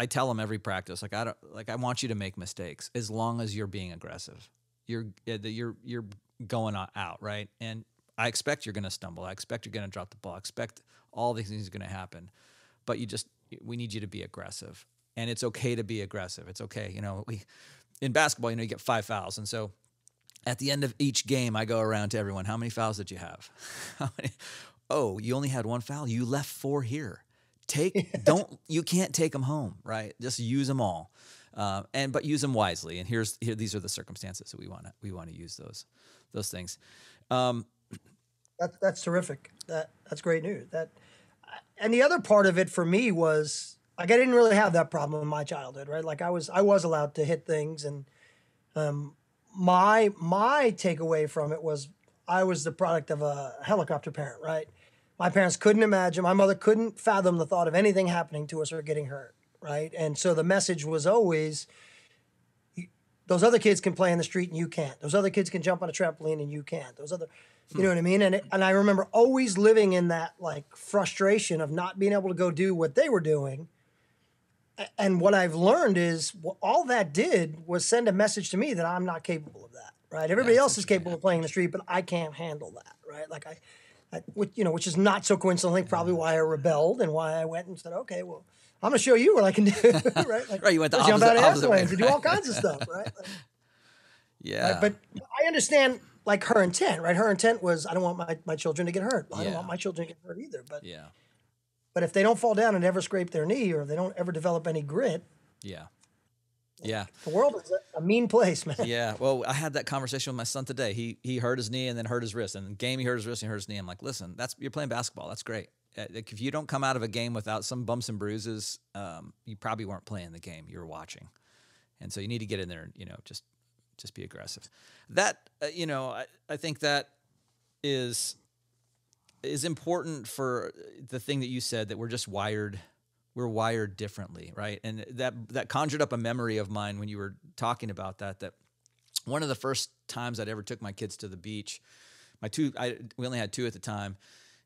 tell them every practice, I want you to make mistakes as long as you're being aggressive. You're going out, right? And I expect you're going to stumble. I expect you're going to drop the ball. I expect all these things are going to happen. But we need you to be aggressive. And it's okay to be aggressive. It's okay. In basketball, you get 5 fouls. And so at the end of each game, I go around to everyone, how many fouls did you have? Oh, you only had 1 foul? You left 4 here. You can't take them home, right? Just use them all. But use them wisely. And these are the circumstances that we want to use those things. That's terrific. That's great news. And the other part of it for me was, I didn't really have that problem in my childhood, right? Like I was allowed to hit things, and my takeaway from it was I was the product of a helicopter parent, right? My parents couldn't imagine, my mother couldn't fathom the thought of anything happening to us or getting hurt, right? And so the message was always, those other kids can play in the street and you can't. Those other kids can jump on a trampoline and you can't. Those other, you know what I mean? And I remember always living in that like frustration of not being able to go do what they were doing. And what I've learned is all that did was send a message to me that I'm not capable of that, right? Everybody else is capable of playing in the street, but I can't handle that, right? Like which is not so coincidental. I think probably why I rebelled and why I went and said, okay, well, I'm going to show you what I can do, right? Like, right, you went the jump out of opposite way, airplanes and do all kinds of stuff, right? Like, yeah. right? But I understand like her intent, right? Her intent was, I don't want my children to get hurt. I don't want my children to get hurt either. But but if they don't fall down and ever scrape their knee, or they don't ever develop any grit, the world is a mean place, man. Yeah. Well, I had that conversation with my son today. He hurt his knee and then hurt his wrist. And in the game, he hurt his wrist and hurt his knee. I'm like, listen, you're playing basketball. That's great. Like, if you don't come out of a game without some bumps and bruises, you probably weren't playing the game. You were watching. And so you need to get in there and, just be aggressive. That, I think that is important for the thing that you said, that we're just wired. We're wired differently, right? And that conjured up a memory of mine when you were talking about that one of the first times I'd ever took my kids to the beach, we only had two at the time,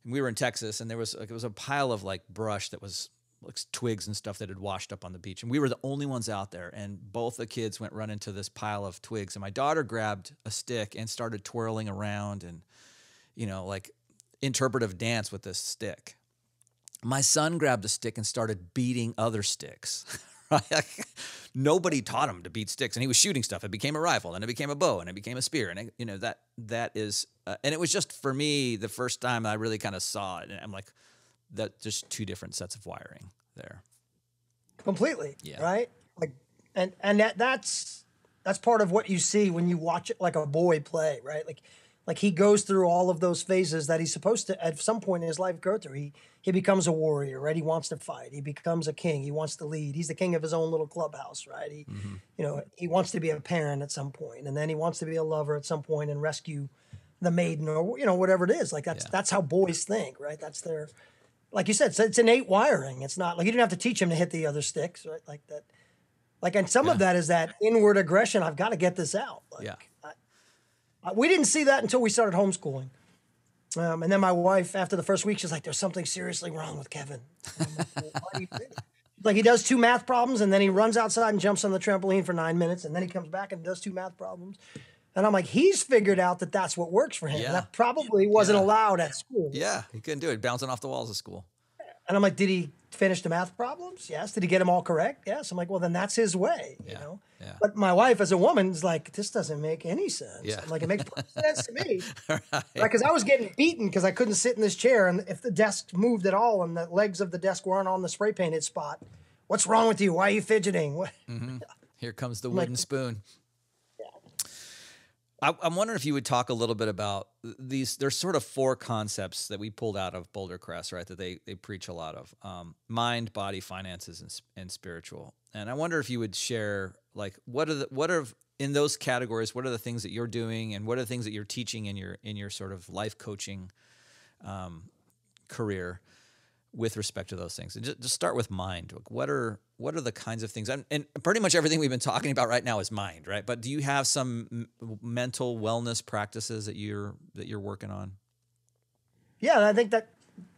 and we were in Texas, and it was a pile of like brush that was like twigs and stuff that had washed up on the beach, and we were the only ones out there, and both the kids went running to this pile of twigs, and my daughter grabbed a stick and started twirling around and, like interpretive dance with this stick. My son grabbed a stick and started beating other sticks. Right? Nobody taught him to beat sticks, and he was shooting stuff. It became a rifle, and it became a bow, and it became a spear, and that is, and it was just for me the first time I really kind of saw it, and I'm like, that just two different sets of wiring there. Completely, right? Like, and that's part of what you see when you watch it, like a boy play, right? Like he goes through all of those phases that he's supposed to, at some point in his life, go through. He becomes a warrior, right? He wants to fight. He becomes a king. He wants to lead. He's the king of his own little clubhouse, right? He wants to be a parent at some point, and then he wants to be a lover at some point and rescue the maiden, or whatever it is. Like that's how boys think, right? That's their, like you said, it's innate wiring. It's not like you didn't have to teach him to hit the other sticks, right? Like that. Like, and some of that is that inward aggression. I've got to get this out. We didn't see that until we started homeschooling. And then my wife, after the first week, she's like, there's something seriously wrong with Kevin. I'm like, well, why do you think? Like, he does 2 math problems, and then he runs outside and jumps on the trampoline for 9 minutes, and then he comes back and does 2 math problems. And I'm like, he's figured out that that's what works for him. Yeah. That probably wasn't allowed at school. Yeah, he couldn't do it. Bouncing off the walls of school. And I'm like, did he finish the math problems? Yes. Did he get them all correct? Yes. I'm like, well, then that's his way, Yeah. But my wife, as a woman, is like, this doesn't make any sense. Yeah. I'm like, it makes sense to me. Right. Because I was getting beaten because I couldn't sit in this chair, and if the desk moved at all and the legs of the desk weren't on the spray painted spot, what's wrong with you? Why are you fidgeting? Mm-hmm. Here comes the wooden spoon. I'm wondering if you would talk a little bit about these. There's sort of 4 concepts that we pulled out of Boulder Crest, right? That they preach a lot of: mind, body, finances, and spiritual. And I wonder if you would share, like, what are in those categories? What are the things that you're doing, and what are the things that you're teaching in your sort of life coaching career with respect to those things? And just start with mind. What are the kinds of things? And pretty much everything we've been talking about right now is mind, right? But do you have some mental wellness practices that you're working on? Yeah, I think that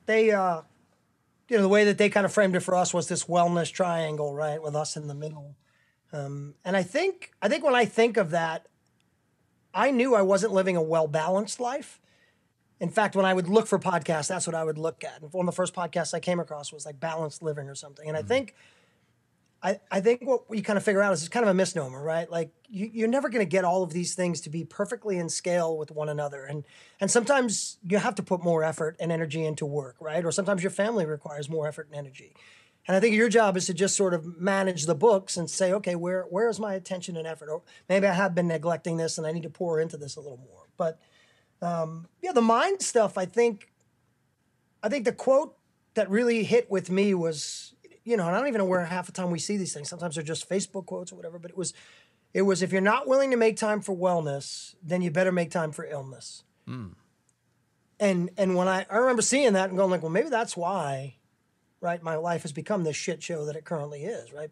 they, the way that they kind of framed it for us was this wellness triangle, right, with us in the middle. And I think when I think of that, I knew I wasn't living a well-balanced life. In fact, when I would look for podcasts, that's what I would look at. And one of the first podcasts I came across was like balanced living or something. And I think what you kind of figure out is it's kind of a misnomer, right? Like you're never going to get all of these things to be perfectly in scale with one another. And sometimes you have to put more effort and energy into work, right? Or sometimes your family requires more effort and energy. And I think your job is to just sort of manage the books and say, okay, where is my attention and effort? Or maybe I have been neglecting this and I need to pour into this a little more. But the mind stuff, I think the quote that really hit with me was, and I don't even know where half the time we see these things. Sometimes they're just Facebook quotes or whatever, but it It was, if you're not willing to make time for wellness, then you better make time for illness. And when I remember seeing that and going like, well, maybe that's why, right, my life has become this shit show that it currently is, right?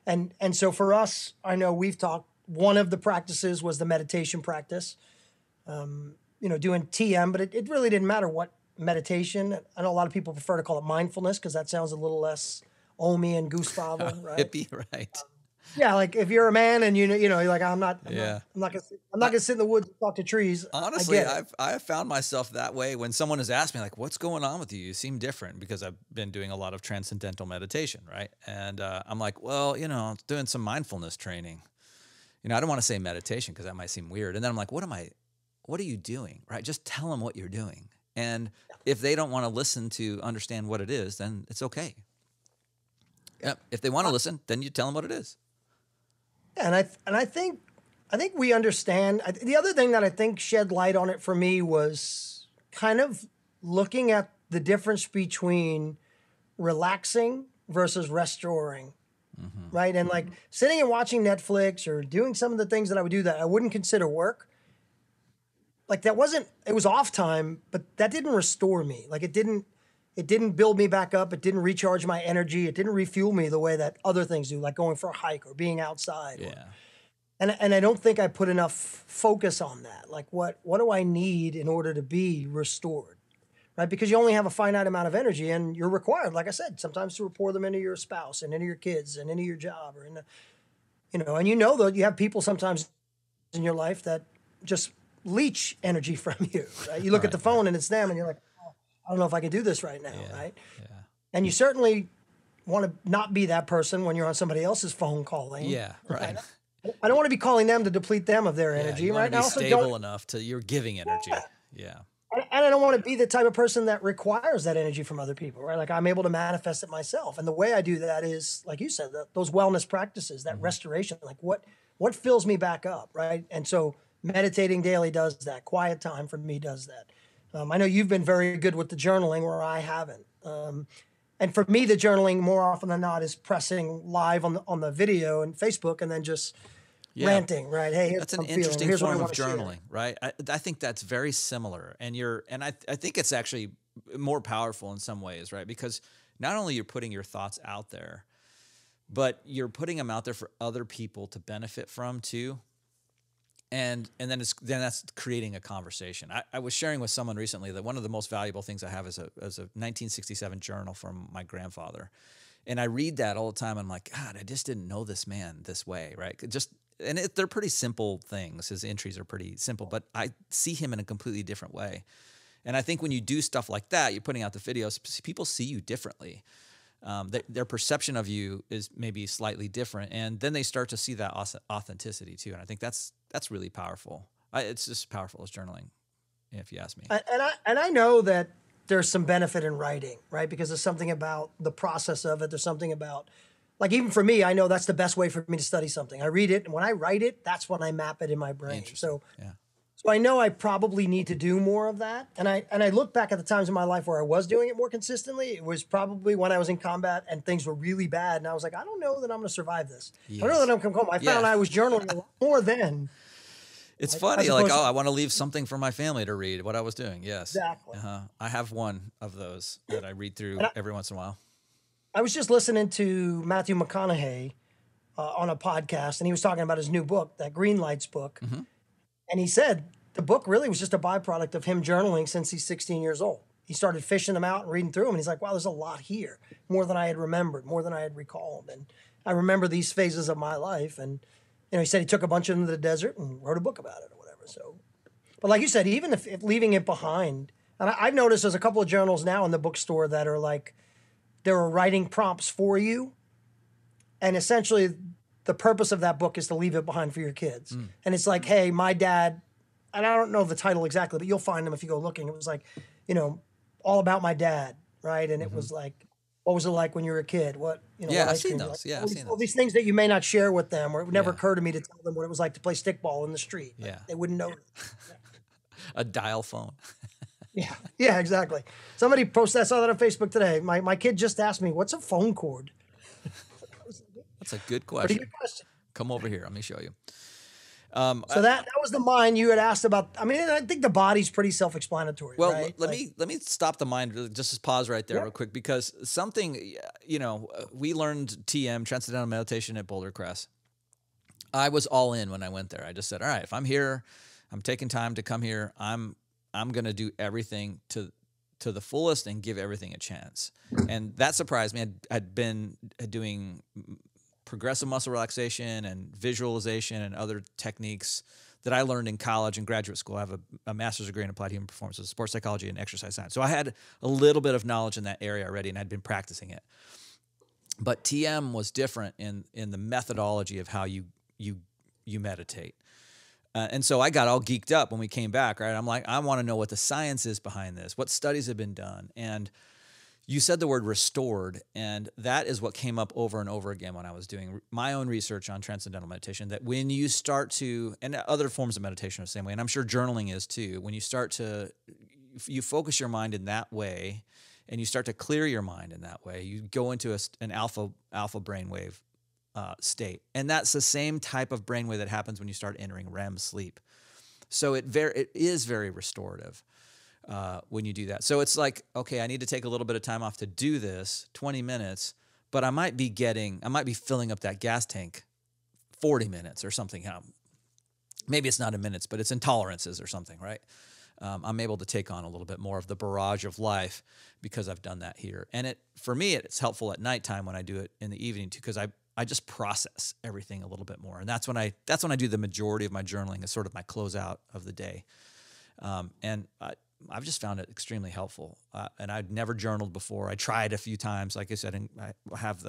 And so for us, I know we've talked, one of the practices was the meditation practice, doing TM, but it really didn't matter what meditation. I know a lot of people prefer to call it mindfulness because that sounds a little less Omi and Gustavo, right? Hippie, right? Yeah, like if you're a man and you're like, I'm not gonna sit in the woods and talk to trees. Honestly, I have found myself that way when someone has asked me like, "What's going on with you? You seem different," because I've been doing a lot of transcendental meditation, right? And I'm like, well, I'm doing some mindfulness training. I don't want to say meditation because that might seem weird. And then I'm like, what are you doing, right? Just tell them what you're doing. And if they don't want to listen to understand what it is, then it's okay. Yeah, if they want to listen, then you tell them what it is. And I think we understand. The other thing that I think shed light on it for me was kind of looking at the difference between relaxing versus restoring, right? And like sitting and watching Netflix or doing some of the things that I would do that I wouldn't consider work. Like it was off time, but that didn't restore me. Like it didn't build me back up. It didn't recharge my energy. It didn't refuel me the way that other things do, like going for a hike or being outside. Yeah. And I don't think I put enough focus on that. Like what do I need in order to be restored, right? Because you only have a finite amount of energy and you're required, like I said, sometimes to pour them into your spouse and into your kids and into your job or into, and that you have people sometimes in your life that just leech energy from you, right? You look at the phone and it's them and you're like, I don't know if I can do this right now, right? Yeah. And you certainly want to not be that person when you're on somebody else's phone calling. Yeah, right. I don't want to be calling them to deplete them of their energy, you right? Want to be stable enough to you're giving energy. Yeah. And I don't want to be the type of person that requires that energy from other people, right? Like I'm able to manifest it myself. And the way I do that is, like you said, those wellness practices, that restoration, like what fills me back up, right? And so meditating daily does that. Quiet time for me does that. I know you've been very good with the journaling where I haven't. And for me, the journaling more often than not is pressing live on the video and Facebook and then just ranting, right? Hey, that's an interesting form of journaling, right? I think that's very similar. And I think it's actually more powerful in some ways, right? Because not only you're putting your thoughts out there, but you're putting them out there for other people to benefit from too. And then that's creating a conversation. I was sharing with someone recently that one of the most valuable things I have is a 1967 journal from my grandfather. And I read that all the time. I'm like, God, I just didn't know this man this way, right? They're pretty simple things. His entries are pretty simple, but I see him in a completely different way. And I think when you do stuff like that, you're putting out the videos, people see you differently. Their perception of you is maybe slightly different, and then they start to see that authenticity too. And I think that's really powerful. It's just as powerful as journaling, if you ask me. And I know that there's some benefit in writing, right? Because there's something about the process of it. There's something about, like even for me, I know that's the best way for me to study something. I read it, and when I write it, that's when I map it in my brain. So I know I probably need to do more of that. And I look back at the times in my life where I was doing it more consistently. It was probably when I was in combat and things were really bad. And I was like, I don't know that I'm going to survive this. Yes. I don't know that I'm going to come home. I found I was journaling a lot more then. It's funny, like, I want to leave something for my family to read, what I was doing. Yes. Exactly. I have one of those that I read through every once in a while. I was just listening to Matthew McConaughey on a podcast, and he was talking about his new book, that Green Lights book. Mm-hmm. And he said the book really was just a byproduct of him journaling since he's 16 years old. He started fishing them out and reading through them, and he's like, wow, there's a lot here, more than I had remembered, more than I had recalled. And I remember these phases of my life, and he said he took a bunch into the desert and wrote a book about it or whatever. So, but like you said, even if leaving it behind, and I've noticed there's a couple of journals now in the bookstore that are like, there are writing prompts for you. And essentially the purpose of that book is to leave it behind for your kids. Mm. And it's like, hey, my dad, and I don't know the title exactly, but you'll find them if you go looking. It was like, all about my dad, right? And it was like, what was it like when you were a kid? I've seen those. Yeah, I've seen all these things that you may not share with them, or it would never occur to me to tell them what it was like to play stickball in the street. Yeah. They wouldn't know. A dial phone. Yeah, exactly. Somebody posted, I saw that on Facebook today. My kid just asked me, what's a phone cord? That's a good question. Pretty good question. Come over here. Let me show you. So that was the mind you had asked about. I mean, I think the body's pretty self-explanatory. Well, right? let me stop the mind. Just pause right there real quick, because something, we learned TM, Transcendental Meditation, at Boulder Crest. I was all in when I went there. I just said, all right, if I'm here, I'm taking time to come here. I'm going to do everything to the fullest and give everything a chance. And that surprised me. I'd been doing progressive muscle relaxation and visualization and other techniques that I learned in college and graduate school. I have a master's degree in applied human performance, sports psychology and exercise science. So I had a little bit of knowledge in that area already, and I'd been practicing it. But TM was different in the methodology of how you meditate. And so I got all geeked up when we came back, right? I'm like, I want to know what the science is behind this, what studies have been done. And you said the word restored, and that is what came up over and over again when I was doing my own research on transcendental meditation, that when you start to, and other forms of meditation are the same way, and I'm sure journaling is too, when you start to, you focus your mind in that way, and you start to clear your mind in that way, you go into an alpha brainwave state. And that's the same type of brainwave that happens when you start entering REM sleep. So it is very restorative when you do that. So it's like, okay, I need to take a little bit of time off to do this, 20 minutes, but I might be filling up that gas tank 40 minutes or something. Maybe it's not in minutes, but it's in tolerances or something, right? I'm able to take on a little bit more of the barrage of life because I've done that here. And for me, it's helpful at nighttime when I do it in the evening too, because I just process everything a little bit more. And that's when I do the majority of my journaling, as sort of my closeout of the day. And I've just found it extremely helpful. And I'd never journaled before. I tried a few times, like I said, and I have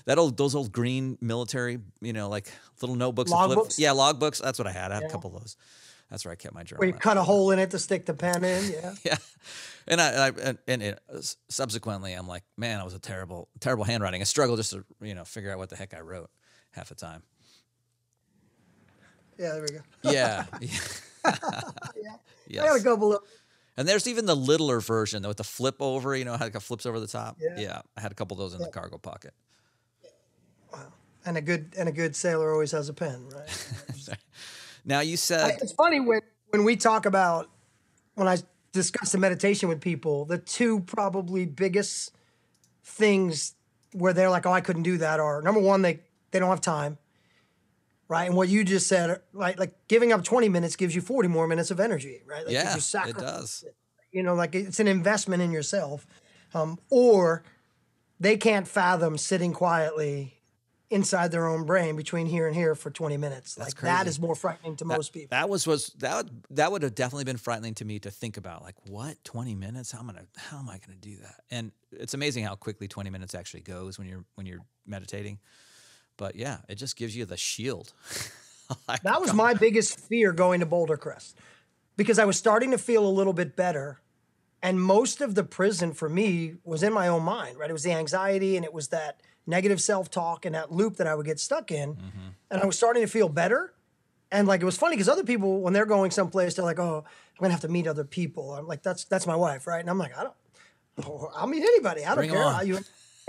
those old green military, like little notebooks. Logbooks? Yeah, logbooks. That's what I had. I had a couple of those. That's where I kept my journal. Where you cut a hole in it to stick the pen in. Yeah. Yeah. And subsequently, I'm like, man, I was a terrible handwriting. I struggled just to, figure out what the heck I wrote half the time. Yeah, there we go. Yeah. Yeah. Yes. I got a couple of. And there's even the littler version with the flip over, how it flips over the top. Yeah. I had a couple of those in the cargo pocket. Wow. And a good sailor always has a pen, right? Now you said it's funny when we talk about, when I discuss the meditation with people, the two probably biggest things where they're like, oh, I couldn't do that, are number one, they don't have time. Right. And what you just said, right? Like giving up 20 minutes gives you 40 more minutes of energy, right? Like yeah, it does. Like it's an investment in yourself. Or they can't fathom sitting quietly inside their own brain between here and here for 20 minutes. That's like crazy. That is more frightening to most people. That would have definitely been frightening to me to think about, like, what, 20 minutes? How am I gonna do that? And it's amazing how quickly 20 minutes actually goes when you're meditating. But yeah, it just gives you the shield. That was my biggest fear going to Boulder Crest, because I was starting to feel a little bit better. And most of the prison for me was in my own mind, right? It was the anxiety, and it was that negative self-talk and that loop that I would get stuck in. Mm-hmm. And I was starting to feel better. And like, it was funny because other people, when they're going someplace, they're like, oh, I'm going to have to meet other people. I'm like, that's my wife, right? And I'm like, I'll meet anybody. I don't care how you...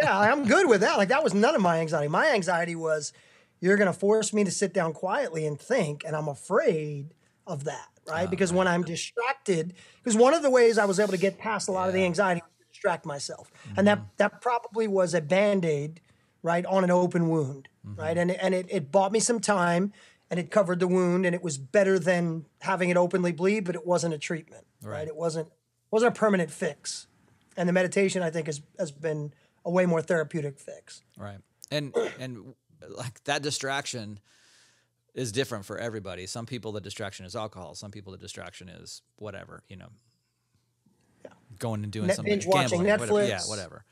Yeah, I'm good with that. Like, that was none of my anxiety. My anxiety was, you're going to force me to sit down quietly and think, and I'm afraid of that, right? Because when I'm distracted, because one of the ways I was able to get past a lot of the anxiety was to distract myself. Mm-hmm. And that probably was a Band-Aid, right, on an open wound, right? And it bought me some time, and it covered the wound, and it was better than having it openly bleed, but it wasn't a treatment, right? It wasn't a permanent fix. And the meditation, I think, has been a way more therapeutic fix. Right. And like, that distraction is different for everybody. Some people, the distraction is alcohol. Some people, the distraction is whatever, going and doing something. Binge watching Netflix. Whatever.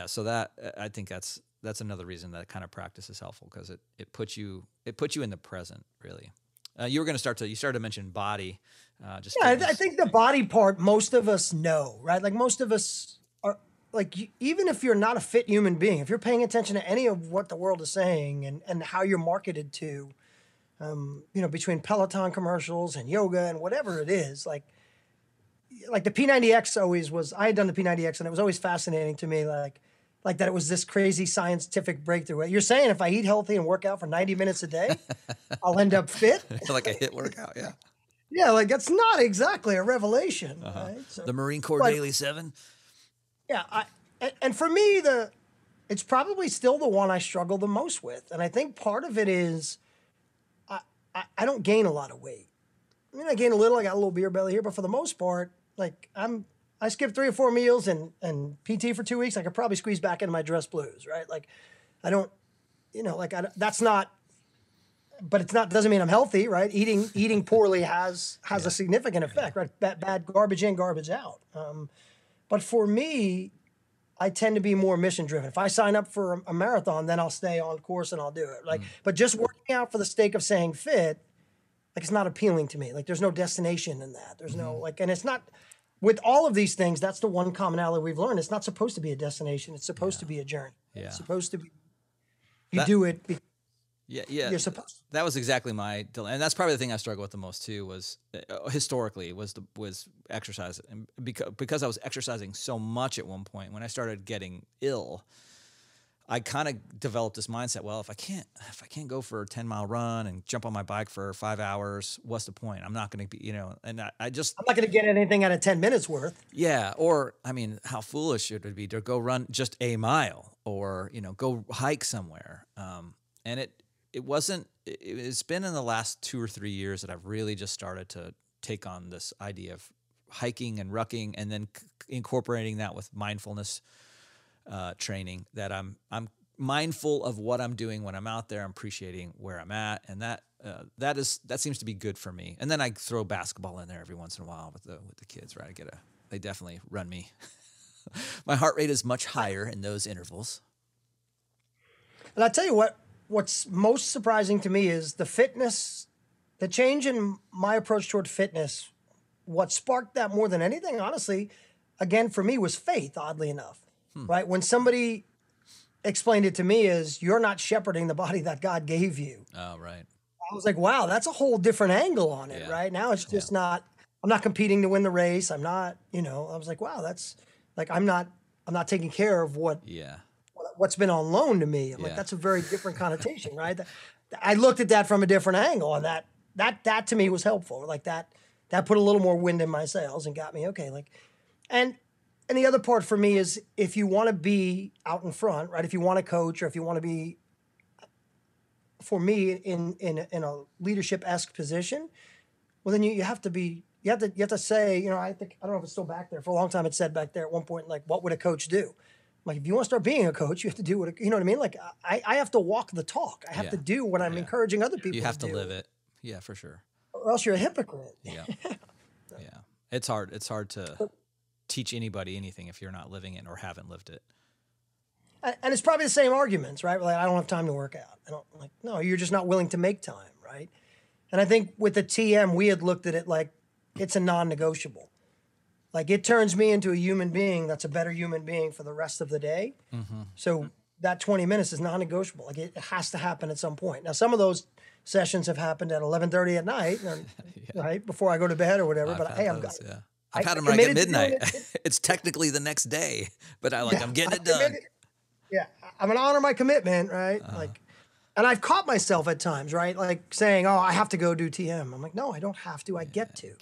So that, I think that's another reason that kind of practice is helpful, because it puts you in the present, really. You started to mention body. I think the body part, most of us know, right? Like, most of us are, like, even if you're not a fit human being, if you're paying attention to any of what the world is saying and how you're marketed to, between Peloton commercials and yoga and whatever it is, like the P90X always was, I had done the P90X, and it was always fascinating to me. Like like that it was this crazy scientific breakthrough. You're saying if I eat healthy and work out for 90 minutes a day, I'll end up fit? Like a HIIT workout, yeah. Yeah, like that's not exactly a revelation, right? So, The Marine Corps Daily 7? Yeah, and for me, it's probably still the one I struggle the most with. And I think part of it is I don't gain a lot of weight. I mean, I gain a little, I got a little beer belly here, but for the most part, like I skip 3 or 4 meals and PT for 2 weeks, I could probably squeeze back into my dress blues, right? Like I don't, like that's not, but it's not, doesn't mean I'm healthy, right? Eating poorly has a significant effect, right? Bad garbage in, garbage out. But for me, I tend to be more mission driven. If I sign up for a marathon, then I'll stay on course and I'll do it. Like, but just working out for the sake of saying fit, like it's not appealing to me. Like there's no destination in that. There's no like, and it's not with all of these things. That's the one commonality we've learned. It's not supposed to be a destination. It's supposed to be a journey. Yeah. It's supposed to be. Do it. Yeah. You're supposed to. That was exactly my dilemma, and that's probably the thing I struggled with the most too. Was historically was exercise, and because I was exercising so much at one point. When I started getting ill, I kind of developed this mindset. Well, if I can't go for a 10-mile run and jump on my bike for 5 hours, what's the point? I'm not going to be, And I'm not going to get anything out of 10 minutes worth. Yeah, or I mean, how foolish it would be to go run just a mile, or go hike somewhere. And it's been in the last 2 or 3 years that I've really just started to take on this idea of hiking and rucking, and then incorporating that with mindfulness training, that I'm mindful of what I'm doing when I'm out there. I'm appreciating where I'm at, and that seems to be good for me. And then I throw basketball in there every once in a while with the kids, right? They definitely run me. My heart rate is much higher in those intervals. And I tell you what's most surprising to me is the change in my approach toward fitness. What sparked that more than anything, honestly, again, for me, was faith, oddly enough, right? When somebody explained it to me as, you're not shepherding the body that God gave you. Oh, right. I was like, wow, that's a whole different angle on it, right? Now it's just not, I'm not competing to win the race. I'm not, I was like, wow, that's like, I'm not taking care of what's been on loan to me. I'm like, that's a very different connotation, right? I looked at that from a different angle, and that to me was helpful. Like that put a little more wind in my sails and got me, okay. Like, and the other part for me is, if you want to be out in front, right? If you want to coach, or if you want to be, for me, in a leadership-esque position, well, then you have to say, I don't know if it's still back there. For a long time, it said back there at one point, like, what would a coach do? Like, if you want to start being a coach, you have to do what, you know what I mean? Like, I have to walk the talk. I have to do what I'm encouraging other people to do. You have to live it. Yeah, for sure. Or else you're a hypocrite. Yeah. Yeah. It's hard to teach anybody anything if you're not living it or haven't lived it. And it's probably the same arguments, right? Like, I don't have time to work out. No, you're just not willing to make time, right? And I think with the TM, we had looked at it like it's a non-negotiable. Like, it turns me into a human being that's a better human being for the rest of the day. Mm-hmm. So that 20 minutes is non-negotiable. Like, it has to happen at some point. Now, some of those sessions have happened at 11:30 at night, right, before I go to bed or whatever. I've had them right at midnight. It's technically the next day, but I'm getting it done. Yeah, I'm gonna honor my commitment, right? And I've caught myself at times, right? Like saying, "Oh, I have to go do TM." I'm like, "No, I don't have to. I get to."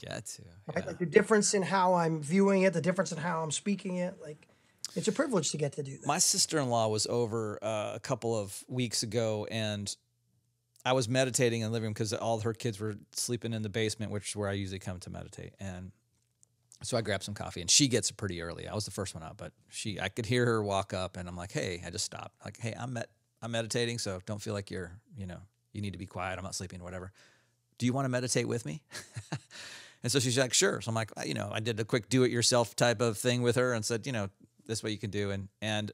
Right? Like the difference in how I'm viewing it, the difference in how I'm speaking it, like it's a privilege to get to do that. My sister-in-law was over a couple of weeks ago, and I was meditating in the living room because all her kids were sleeping in the basement, which is where I usually come to meditate. And so I grabbed some coffee, and she gets pretty early. I was the first one out, but I could hear her walk up, and I'm like, "Hey," I just stopped. Like, "Hey, I'm meditating, so don't feel like you need to be quiet. I'm not sleeping or whatever. Do you want to meditate with me?" And so she's like, "Sure." So I'm like, I did a quick do-it-yourself type of thing with her and said, this way you can do. And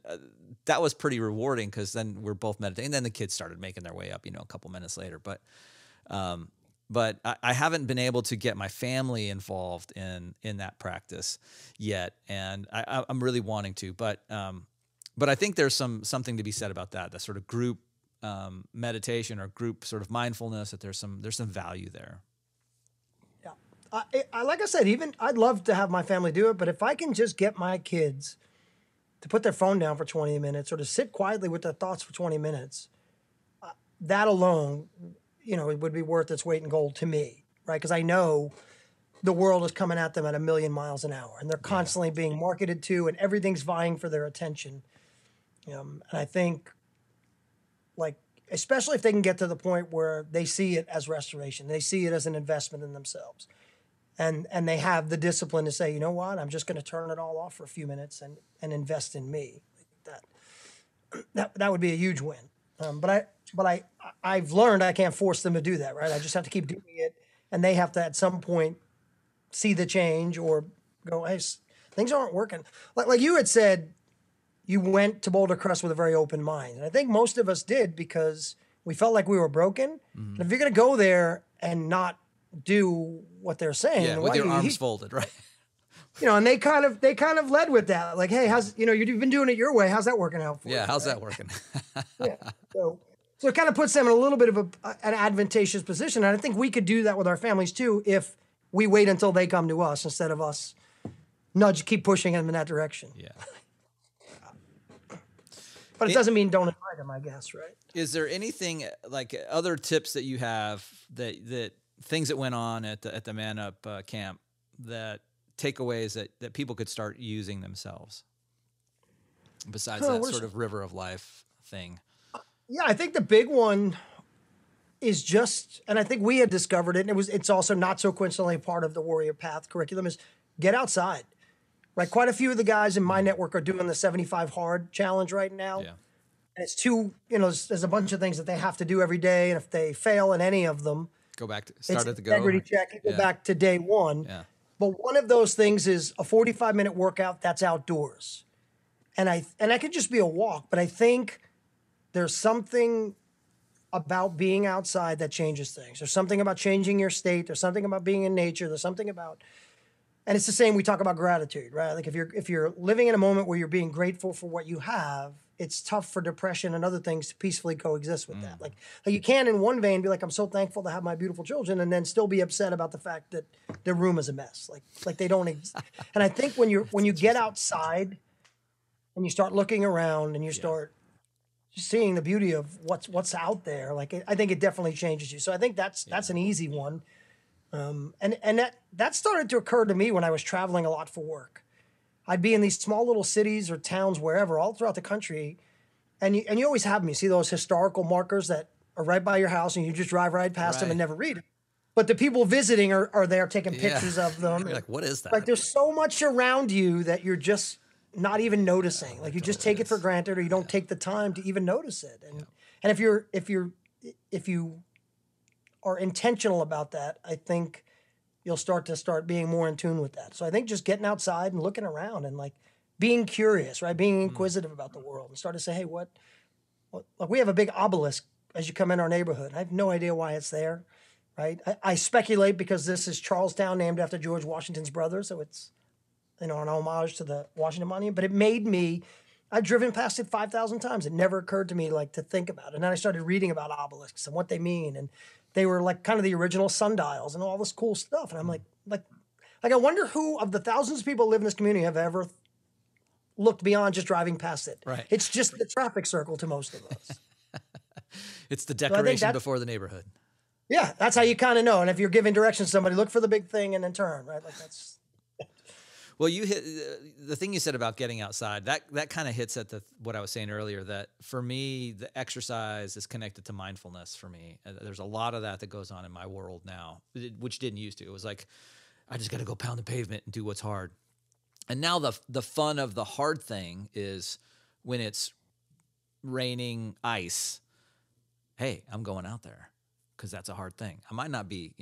that was pretty rewarding, because then we're both meditating. And then the kids started making their way up, a couple minutes later. But I haven't been able to get my family involved in that practice yet. And I'm really wanting to, but I think there's something to be said about that sort of group meditation or group sort of mindfulness, that there's some value there. Yeah. Like I said, even I'd love to have my family do it, but if I can just get my kids to put their phone down for 20 minutes or to sit quietly with their thoughts for 20 minutes, that alone, you know, it would be worth its weight in gold to me, right? Because I know the world is coming at them at 1,000,000 miles an hour, and they're constantly being marketed to, and everything's vying for their attention. And I think, like, especially if they can get to the point where they see it as restoration, they see it as an investment in themselves, and they have the discipline to say, you know what, I'm just going to turn it all off for a few minutes and invest in me. That would be a huge win. But I've learned I can't force them to do that, right? I just have to keep doing it, and they have to at some point see the change or go, hey, things aren't working. Like you had said, you went to Boulder Crest with a very open mind. And I think most of us did because we felt like we were broken. Mm-hmm. And if you're going to go there and not do what they're saying, with your arms folded, right? You know, and they kind of led with that. Like, hey, you've been doing it your way. How's that working out for you? Yeah, how's that working? Yeah. So it kind of puts them in a little bit of an advantageous position. And I think we could do that with our families too if we wait until they come to us instead of us keep pushing them in that direction. Yeah. But it doesn't mean don't invite them, I guess, right? Is there anything like other tips that you have that things that went on at the Man Up camp, that takeaways that people could start using themselves besides that sort of river of life thing? Yeah, I think the big one is just, and I think we had discovered it, and it's also not so coincidentally part of the Warrior Path curriculum, is get outside. Right, quite a few of the guys in my network are doing the 75 hard challenge right now. Yeah. And it's there's a bunch of things that they have to do every day. And if they fail in any of them, go back to start at the go. Integrity check, go back to day one. Yeah. But one of those things is a 45-minute workout that's outdoors. And I could just be a walk, but I think there's something about being outside that changes things. There's something about changing your state. There's something about being in nature. There's something about, and it's the same, we talk about gratitude, right? Like if you're living in a moment where you're being grateful for what you have, it's tough for depression and other things to peacefully coexist with that. Like you can in one vein be like, I'm so thankful to have my beautiful children, and then still be upset about the fact that their room is a mess. Like they don't exist. And I think when you get outside and you start looking around and you start seeing the beauty of what's out there, like I think it definitely changes you. So I think that's an easy one. And that started to occur to me when I was traveling a lot for work. I'd be in these small little cities or towns, wherever, all throughout the country. And you always have me see those historical markers that are right by your house, and you just drive right past them and never read them. But the people visiting are there taking pictures of them. You're like, what is that? Like there's so much around you that you're just not even noticing. Like you just take it for granted, or you don't take the time to even notice it. And if you are intentional about that, I think you'll start being more in tune with that. So I think just getting outside and looking around and like being curious, right? Being inquisitive about the world, and start to say, hey, what like we have a big obelisk as you come in our neighborhood. I have no idea why it's there, right? I speculate because this is Charlestown, named after George Washington's brother. So it's, an homage to the Washington Monument, but it made me, I've driven past it 5,000 times. It never occurred to me like to think about it. And then I started reading about obelisks and what they mean. And they were like kind of the original sundials and all this cool stuff. And I'm like I wonder who of the thousands of people who live in this community have ever looked beyond just driving past it. Right. It's just the traffic circle to most of us. It's the decoration before the neighborhood. Yeah, that's how you kind of know. And if you're giving directions to somebody, look for the big thing and then turn, right? Like that's. Well, you hit the thing you said about getting outside. That kind of hits at what I was saying earlier, that for me, the exercise is connected to mindfulness for me. There's a lot of that goes on in my world now, which didn't used to. It was like, I just got to go pound the pavement and do what's hard. And now the fun of the hard thing is when it's raining ice, hey, I'm going out there because that's a hard thing. I might not be,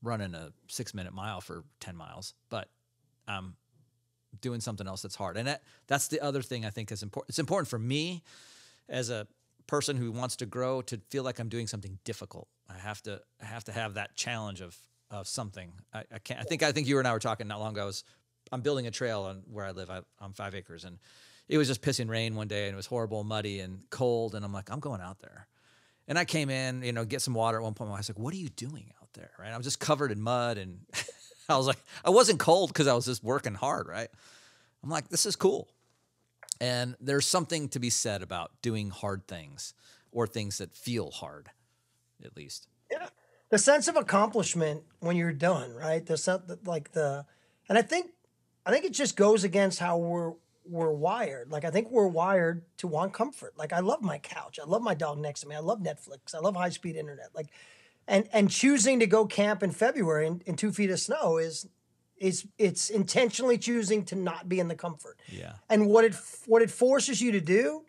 running a 6-minute mile for 10 miles, but I'm doing something else that's hard. And that's the other thing I think is important. It's important for me as a person who wants to grow to feel like I'm doing something difficult. I have to have that challenge of something. I can't. I think you and I were talking not long ago. I'm building a trail on where I live. I'm 5 acres, and it was just pissing rain one day, and it was horrible, muddy and cold. And I'm like, I'm going out there. And I came in, get some water at one point. I was like, what are you doing out there? Right? I'm just covered in mud, and I was like, I wasn't cold because I was just working hard, right? I'm like, this is cool. And there's something to be said about doing hard things or things that feel hard, at least. Yeah. The sense of accomplishment when you're done, right? And I think it just goes against how we're wired. Like, I think we're wired to want comfort. Like, I love my couch. I love my dog next to me. I love Netflix. I love high-speed internet. Like, and choosing to go camp in February in 2 feet of snow is it's intentionally choosing to not be in the comfort. Yeah. And what it forces you to do,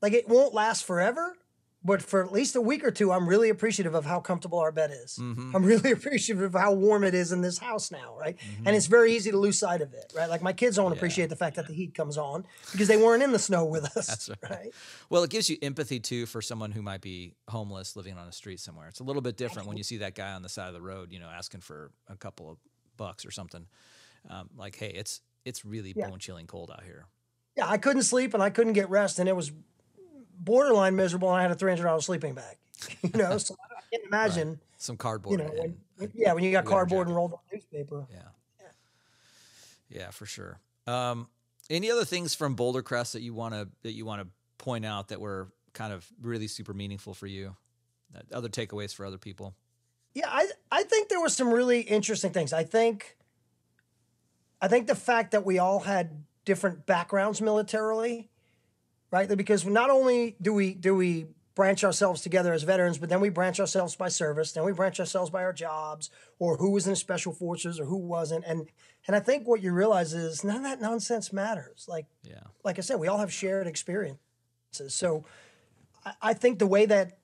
like, it won't last forever, but for at least a week or two, I'm really appreciative of how comfortable our bed is. Mm-hmm. I'm really appreciative of how warm it is in this house now, right? Mm-hmm. And it's very easy to lose sight of it, right? Like, my kids don't appreciate the fact that the heat comes on because they weren't in the snow with us. That's right. Well, it gives you empathy, too, for someone who might be homeless, living on a street somewhere. It's a little bit different when you see that guy on the side of the road, asking for a couple of bucks or something. Like, hey, it's really bone-chilling cold out here. Yeah, I couldn't sleep and I couldn't get rest, and it was borderline miserable, and I had a $300 sleeping bag. So I can't imagine. Right. Some cardboard. When you got cardboard and rolled up newspaper. Yeah, for sure. Any other things from Boulder Crest that you want to point out that were kind of really super meaningful for you? Other takeaways for other people? Yeah, I think there were some really interesting things. I think the fact that we all had different backgrounds militarily, right? Because not only do we branch ourselves together as veterans, but then we branch ourselves by service, then we branch ourselves by our jobs, or who was in special forces or who wasn't. And I think what you realize is none of that nonsense matters. Like I said, we all have shared experiences. So I think the way that,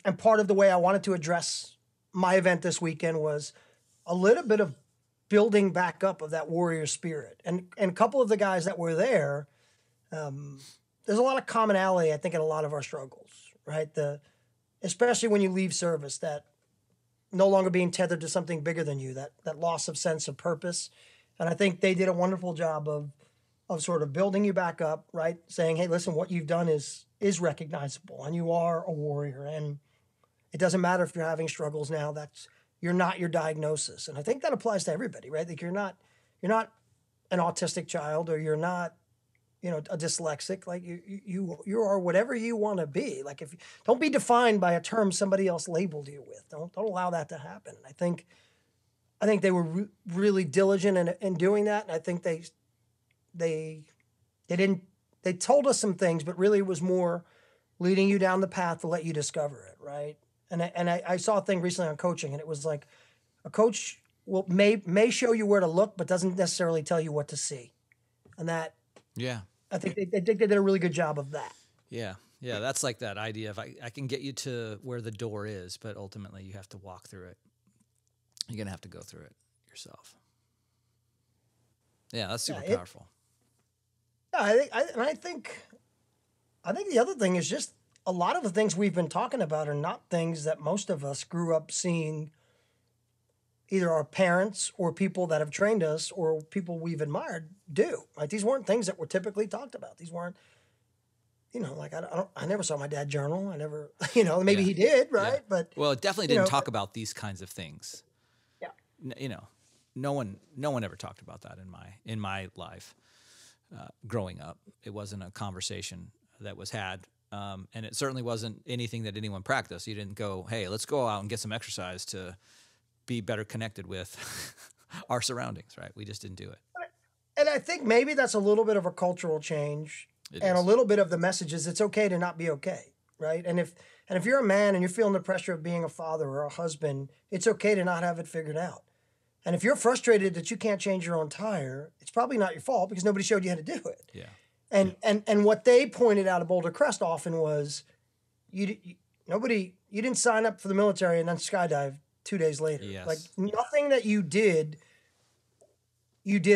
and part of the way I wanted to address my event this weekend was a little bit of building back up of that warrior spirit. And a couple of the guys that were there, there's a lot of commonality, I think, in a lot of our struggles, right? Especially when you leave service, that no longer being tethered to something bigger than you, that loss of sense of purpose. And I think they did a wonderful job of sort of building you back up, right? Saying, hey, listen, what you've done is recognizable, and you are a warrior. And it doesn't matter if you're having struggles now. You're not your diagnosis. And I think that applies to everybody, right? Like, you're not an autistic child, or you're not, a dyslexic. Like, you are whatever you want to be. Like, don't be defined by a term somebody else labeled you with. Don't allow that to happen. And I think they were really diligent in doing that. And I think they told us some things, but really it was more leading you down the path to let you discover it, right? And I saw a thing recently on coaching, and it was like, a coach may show you where to look, but doesn't necessarily tell you what to see. And that, I think they did a really good job of that. Yeah, that's like that idea of I can get you to where the door is, but ultimately you have to walk through it. You're gonna have to go through it yourself. Yeah, that's super powerful. Yeah, I think the other thing is just a lot of the things we've been talking about are not things that most of us grew up seeing either our parents or people that have trained us or people we've admired do. Like, these weren't things that were typically talked about. These weren't, like, I never saw my dad journal. I never, maybe he did, right? Yeah. But well, it definitely didn't talk about these kinds of things. Yeah. No one ever talked about that in my life growing up. It wasn't a conversation that was had. And it certainly wasn't anything that anyone practiced. You didn't go, hey, let's go out and get some exercise to be better connected with our surroundings, right? We just didn't do it. And I think maybe that's a little bit of a cultural change, a little bit of the message is it's okay to not be okay, right? And if you're a man and you're feeling the pressure of being a father or a husband, it's okay to not have it figured out. And if you're frustrated that you can't change your own tire, it's probably not your fault because nobody showed you how to do it. Yeah. And what they pointed out at Boulder Crest often was you didn't sign up for the military and then skydive 2 days later. Yes. Like, nothing that you did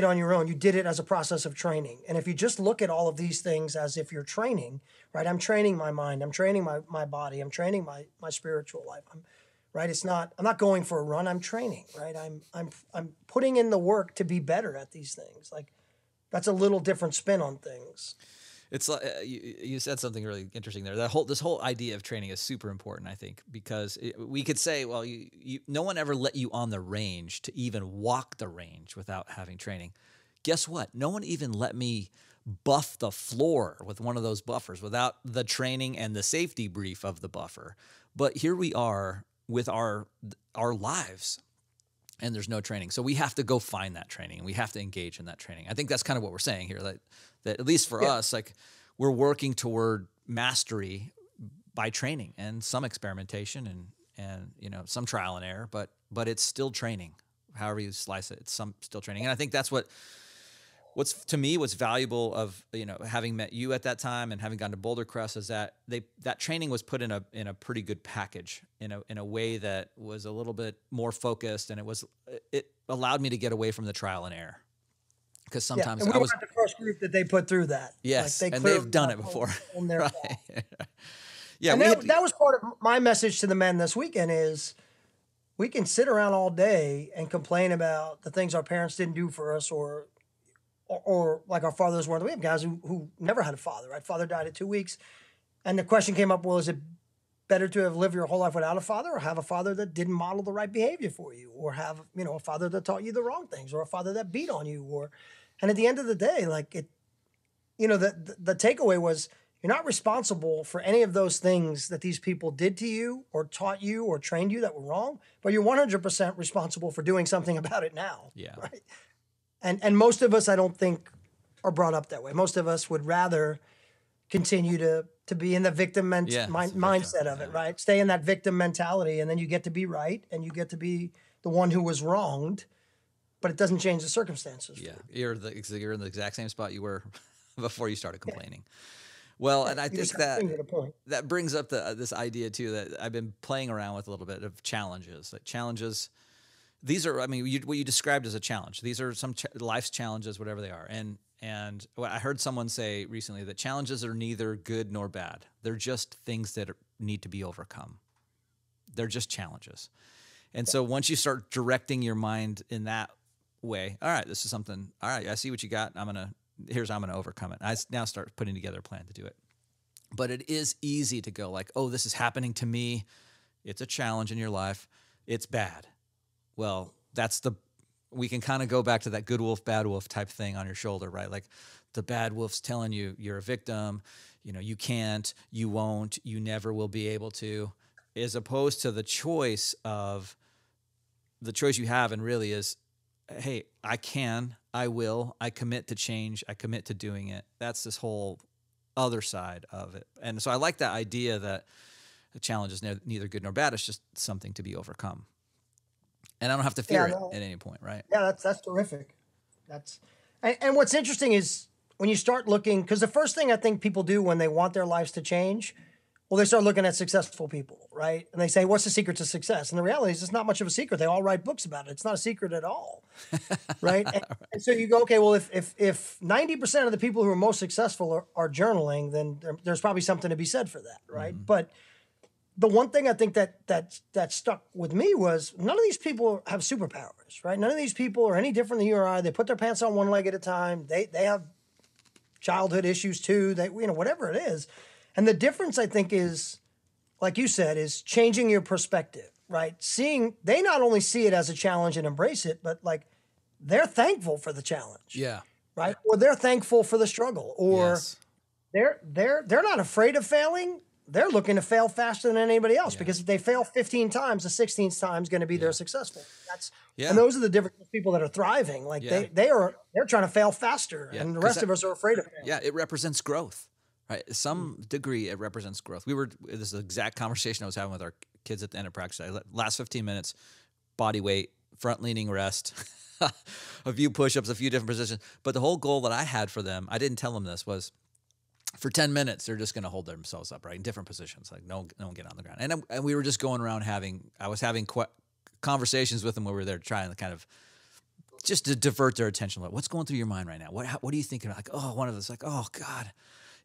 on your own. You did it as a process of training. And if you just look at all of these things as if you're training, right? I'm training my mind. I'm training my body. I'm training my spiritual life. I'm not going for a run. I'm training, right? I'm putting in the work to be better at these things. Like, that's a little different spin on things. It's like you said something really interesting there. This whole idea of training is super important, I think, because we could say, well, no one ever let you on the range to even walk the range without having training. Guess what? No one even let me buff the floor with one of those buffers without the training and the safety brief of the buffer. But here we are with our lives, and there's no training. So we have to go find that training, and we have to engage in that training. I think that's kind of what we're saying here, that at least for us, like, we're working toward mastery by training and some experimentation and you know, some trial and error, but it's still training. However you slice it, it's still training. And I think that's what's to me, what's valuable of, you know, having met you at that time and having gone to Boulder Crest is that that training was put in a pretty good package in a way that was a little bit more focused, and it allowed me to get away from the trial and errar. Because sometimes and we weren't the first group that they put through that. Yes, like, and they've done it before. Right. Yeah, and that was part of my message to the men this weekend is we can sit around all day and complain about the things our parents didn't do for us or like our fathers weren't. We have guys who never had a father, right? Father died at 2 weeks. And the question came up, well, is it better to have lived your whole life without a father or have a father that didn't model the right behavior for you or have, you know, a father that taught you the wrong things or a father that beat on you and at the end of the day, like it, you know, the takeaway was you're not responsible for any of those things that these people did to you or taught you or trained you that were wrong, but you're 100% responsible for doing something about it now. Yeah. Right. And most of us, I don't think, are brought up that way. Most of us would rather continue to be in the victim mindset of it, right? Stay in that victim mentality, and then you get to be right, and you get to be the one who was wronged, but it doesn't change the circumstances. Yeah, you're in the exact same spot you were before you started complaining. Well, and I think that brings up this idea too that I've been playing around with a little bit of challenges. Like challenges, these are, I mean, what you described as a challenge. These are some life's challenges, whatever they are. And what I heard someone say recently that challenges are neither good nor bad. They're just things that need to be overcome. They're just challenges. And so once you start directing your mind in that way, all right, this is something, all right, I see what you got. Here's how I'm going to overcome it. I now start putting together a plan to do it. But it is easy to go like, oh, this is happening to me. It's a challenge in your life. It's bad. Well, we can kind of go back to that good wolf, bad wolf type thing on your shoulder, right? Like the bad wolf's telling you you're a victim, you know, you can't, you won't, you never will be able to, as opposed to the choice you have and really is, hey, I can, I will, I commit to change, I commit to doing it. That's this whole other side of it. And so I like that idea that the challenge is neither good nor bad. It's just something to be overcome. And I don't have to fear it at any point, right? Yeah, that's terrific. And what's interesting is when you start looking, because the first thing I think people do when they want their lives to change, well, they start looking at successful people, right? And they say, what's the secret to success? And the reality is it's not much of a secret. They all write books about it. It's not a secret at all, right? And so you go, okay, well, if 90% of the people who are most successful are journaling, then there's probably something to be said for that, right? Mm-hmm. But the one thing I think that stuck with me was none of these people have superpowers, right? None of these people are any different than you or I. They put their pants on one leg at a time. They have childhood issues too. They, you know, whatever it is. And the difference, I think, is, like you said, is changing your perspective, right? They not only see it as a challenge and embrace it, but like they're thankful for the challenge. Yeah. Right? Or they're thankful for the struggle. Or yes. they're not afraid of failing. They're looking to fail faster than anybody else because if they fail 15 times, the 16th time is going to be they're successful. And those are the different people that are thriving. Like they're trying to fail faster, and the rest of us are afraid of failing. Yeah, it represents growth. Right, some degree it represents growth. This is the exact conversation I was having with our kids at the end of practice. Last 15 minutes, body weight, front leaning rest, a few push-ups, a few different positions. But the whole goal that I had for them, I didn't tell them this, was for 10 minutes they're just going to hold themselves up, right, in different positions, like no one get on the ground. And we were just going around I was having conversations with them where we were there trying to kind of just to divert their attention. Like, what's going through your mind right now? What are you thinking? Like, one of us, like, oh God.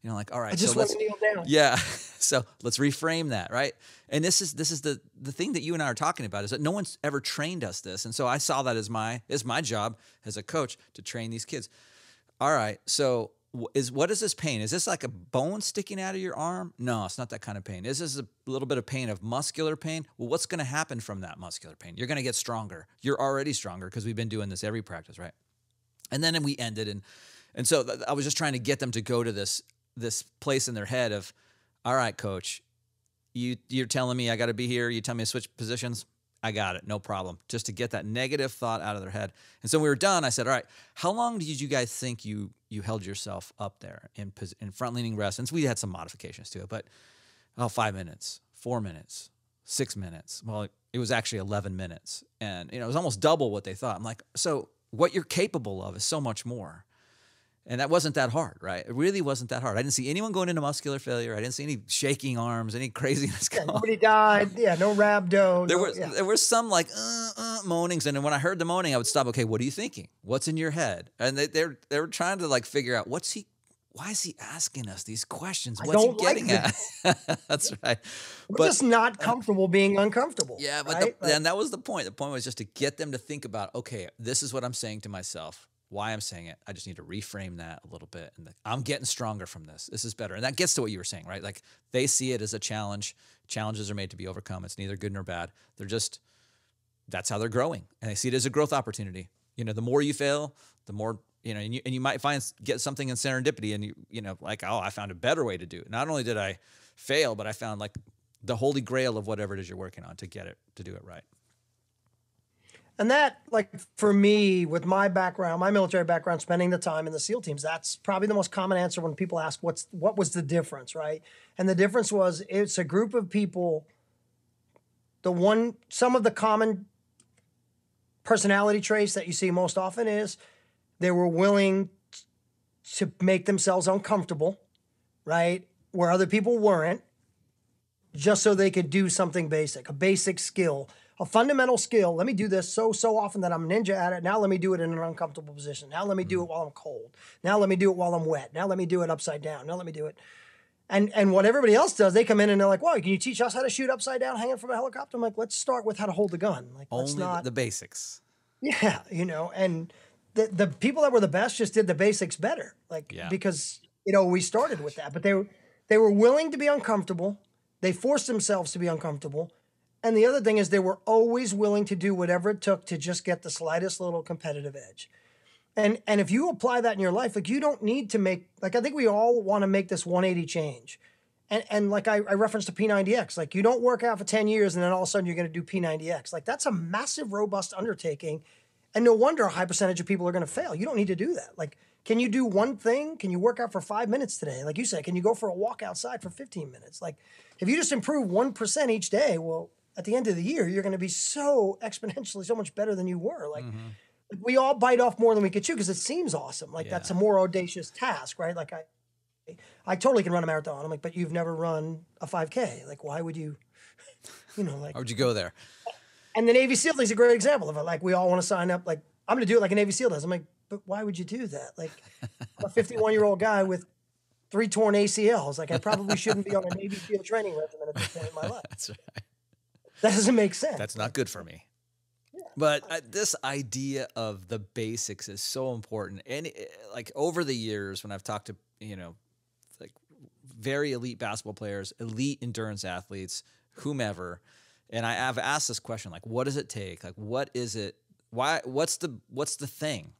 You know, like, all right, I just want to kneel down. Yeah. So let's reframe that, right? And this is the thing that you and I are talking about is that no one's ever trained us this. And so I saw that as my job as a coach to train these kids. All right. So what is this pain? Is this like a bone sticking out of your arm? No, it's not that kind of pain. Is this a little bit of pain of muscular pain? Well, what's going to happen from that muscular pain? You're going to get stronger. You're already stronger because we've been doing this every practice, right? And then we ended and And so I was just trying to get them to go to this place in their head of, all right, coach, you're telling me I got to be here. You tell me to switch positions. I got it. No problem. Just to get that negative thought out of their head. And so when we were done, I said, all right, how long did you guys think you held yourself up there in front leaning rest? And so we had some modifications to it, but 5 minutes, 4 minutes, 6 minutes. Well, it was actually 11 minutes. And it was almost double what they thought. I'm like, so what you're capable of is so much more. And that wasn't that hard, right? It really wasn't that hard. I didn't see anyone going into muscular failure. I didn't see any shaking arms, any craziness going on. Nobody died. Yeah, no rhabdo. There were some like moanings. And then when I heard the moaning, I would stop. Okay, what are you thinking? What's in your head? And they were trying to like figure out why is he asking us these questions? What's he getting at? That's right. We're just not comfortable being uncomfortable. Yeah, but and that was the point. The point was just to get them to think about, okay, this is what I'm saying to myself. Why I'm saying it, I just need to reframe that a little bit. And I'm getting stronger from this. This is better. And that gets to what you were saying, right? Like they see it as a challenge. Challenges are made to be overcome. It's neither good nor bad. That's how they're growing. And they see it as a growth opportunity. The more you fail, the more, and you might get something in serendipity and like, oh, I found a better way to do it. Not only did I fail, but I found like the holy grail of whatever it is you're working on to do it right. And that, like, for me, with my background, my military background, spending the time in the SEAL teams, that's probably the most common answer when people ask, what was the difference, right? And the difference was, it's a group of people, some of the common personality traits that you see most often is they were willing to make themselves uncomfortable, right? Where other people weren't, just so they could do something basic, a basic skill. A fundamental skill. Let me do this so often that I'm a ninja at it. Now let me do it in an uncomfortable position. Now let me do it while I'm cold. Now let me do it while I'm wet. Now let me do it upside down. Now let me do it. And what everybody else does, they come in and they're like, "Wow, can you teach us how to shoot upside down hanging from a helicopter?" I'm like, "Let's start with how to hold the gun." Like, only the basics. Yeah, and the people that were the best just did the basics better. Because we started with that, but they were willing to be uncomfortable. They forced themselves to be uncomfortable. And the other thing is they were always willing to do whatever it took to just get the slightest little competitive edge. And if you apply that in your life, like you don't need to make, like I think we all want to make this 180 change. And like I referenced to P90X, like you don't work out for 10 years and then all of a sudden you're going to do P90X. Like that's a massive, robust undertaking. And no wonder a high percentage of people are going to fail. You don't need to do that. Like, can you do one thing? Can you work out for 5 minutes today? Like you said, can you go for a walk outside for 15 minutes? Like if you just improve 1% each day, well, at the end of the year, you're going to be so exponentially so much better than you were. Like we all bite off more than we could chew because it seems awesome. Like that's a more audacious task, right? Like I totally can run a marathon. I'm like, but you've never run a 5K. Like, why would you, like. How would you go there? And the Navy SEAL thing's a great example of it. Like we all want to sign up. Like I'm going to do it like a Navy SEAL does. I'm like, but why would you do that? Like I'm a 51-year-old guy with 3 torn ACLs. Like I probably shouldn't be on a Navy SEAL training regimen at this point in my life. That's right. That doesn't make sense. That's not good for me. Yeah. But this idea of the basics is so important. And like over the years, when I've talked to, like very elite basketball players, elite endurance athletes, whomever, and I have asked this question, like, what does it take? Like, what is it? What's the thing?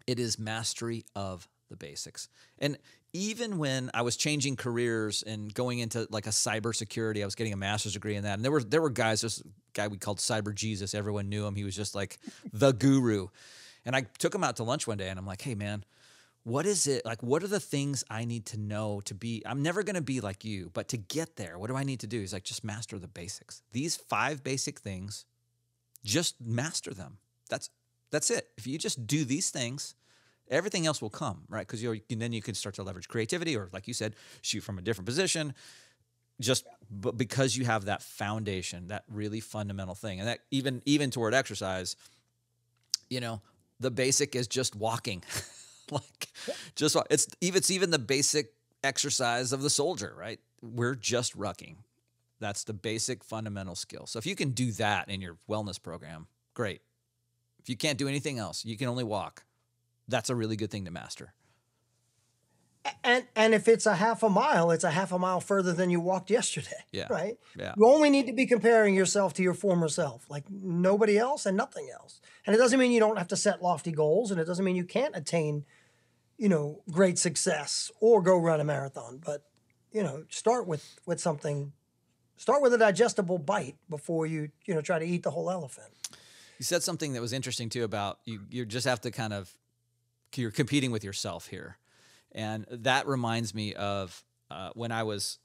It is mastery of the basics. And even when I was changing careers and going into like a cybersecurity, I was getting a master's degree in that. And there were guys, this guy we called Cyber Jesus. Everyone knew him. He was just like the guru. And I took him out to lunch one day and I'm like, hey man, what is it? Like, what are the things I need to know to be, I'm never going to be like you, but to get there, what do I need to do? He's like, just master the basics. These 5 basic things, just master them. That's it. If you just do these things, everything else will come, right? Because then you can start to leverage creativity, or like you said, shoot from a different position. But because you have that foundation, that really fundamental thing, and that even toward exercise, the basic is just walking. Like, it's even the basic exercise of the soldier, right? We're just rucking. That's the basic fundamental skill. So if you can do that in your wellness program, great. If you can't do anything else, you can only walk. That's a really good thing to master. And if it's a half a mile, it's a half a mile further than you walked yesterday. Yeah. Right? Yeah. You only need to be comparing yourself to your former self, like nobody else and nothing else. And it doesn't mean you don't have to set lofty goals, and it doesn't mean you can't attain great success or go run a marathon. But, start with something, start with a digestible bite before you try to eat the whole elephant. You said something that was interesting too about you just have to you're competing with yourself here. And that reminds me of when I was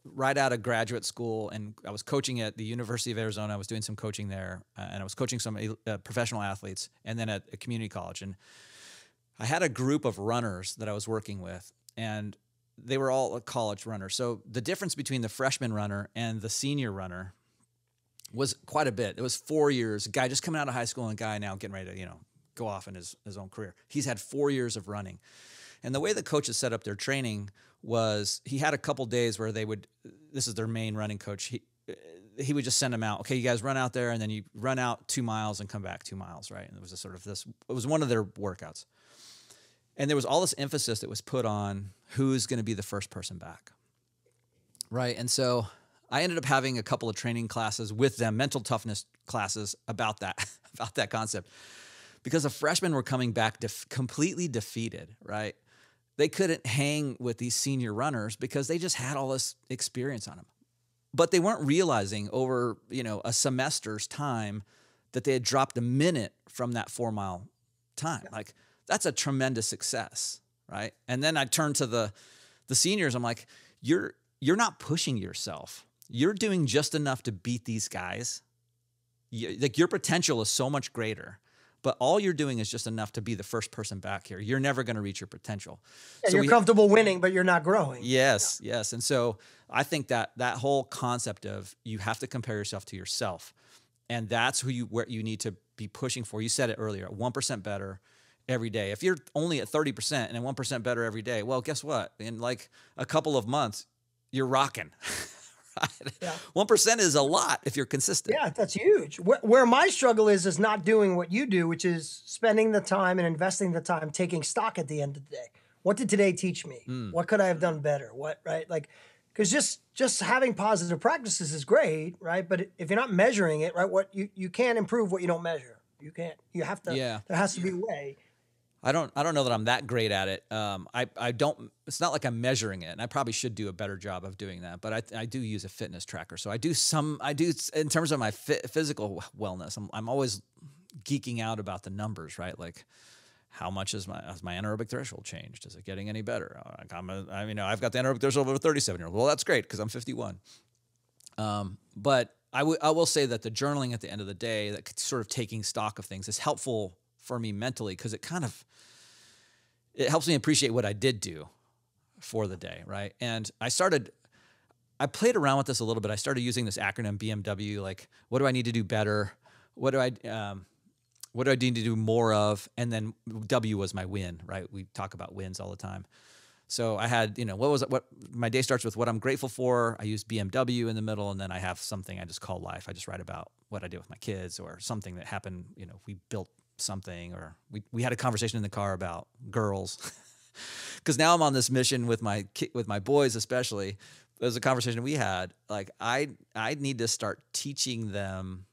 right out of graduate school and I was coaching at the University of Arizona. I was doing some coaching there and I was coaching some professional athletes and then at a community college. And I had a group of runners that I was working with and they were all college runners. So the difference between the freshman runner and the senior runner was quite a bit. It was 4 years, a guy just coming out of high school and a guy now getting ready to, go off in his own career. He's had 4 years of running. And the way the coaches set up their training was he had a couple days where this is their main running coach. He would just send them out. Okay, you guys run out there and then you run out 2 miles and come back 2 miles, right? And it was it was one of their workouts. And there was all this emphasis that was put on who's going to be the first person back, right? And so I ended up having a couple of training classes with them, mental toughness classes about that concept. Because the freshmen were coming back completely defeated, right? They couldn't hang with these senior runners because they just had all this experience on them. But they weren't realizing over, a semester's time that they had dropped a minute from that 4 mile time. Like, that's a tremendous success, right? And then I turned to the seniors. I'm like, you're not pushing yourself. You're doing just enough to beat these guys. Your potential is so much greater. But all you're doing is just enough to be the first person back here. You're never going to reach your potential. Yeah, so you're comfortable winning, but you're not growing. Yes, yeah. Yes. And so I think that whole concept of you have to compare yourself to yourself, and that's where you need to be pushing for. You said it earlier, 1% better every day. If you're only at 30% and 1% better every day, well, guess what? In like a couple of months, you're rocking. Yeah. 1% is a lot if you're consistent. Yeah, that's huge. Where my struggle is not doing what you do, which is spending the time and investing the time, taking stock at the end of the day. What did today teach me? What could I have done better? Right? Like, because just having positive practices is great, right? But if you're not measuring it, right, you can't improve what you don't measure. You can't. You have to. Yeah. There has to be a way. I don't know that I'm that great at it. I don't. It's not like I'm measuring it, and I probably should do a better job of doing that. But I do use a fitness tracker, so I do in terms of my physical wellness. I'm always geeking out about the numbers, right? Like, how much has my anaerobic threshold changed? Is it getting any better? I've got the anaerobic threshold of a 37-year-old. Well, that's great because I'm 51. But I will say that the journaling at the end of the day, that sort of taking stock of things, is helpful for me mentally because it helps me appreciate what I did do for the day, right? And I played around with this a little bit. I started using this acronym BMW, like, what do I need to do better? What do I need to do more of? And then W was my win, right? We talk about wins all the time. So I had, what my day starts with what I'm grateful for. I use BMW in the middle, and then I have something I just call life. I just write about what I did with my kids or something that happened. We built something, or we had a conversation in the car about girls. Because now I'm on this mission with my boys, especially. There's a conversation we had. Like, I need to start teaching them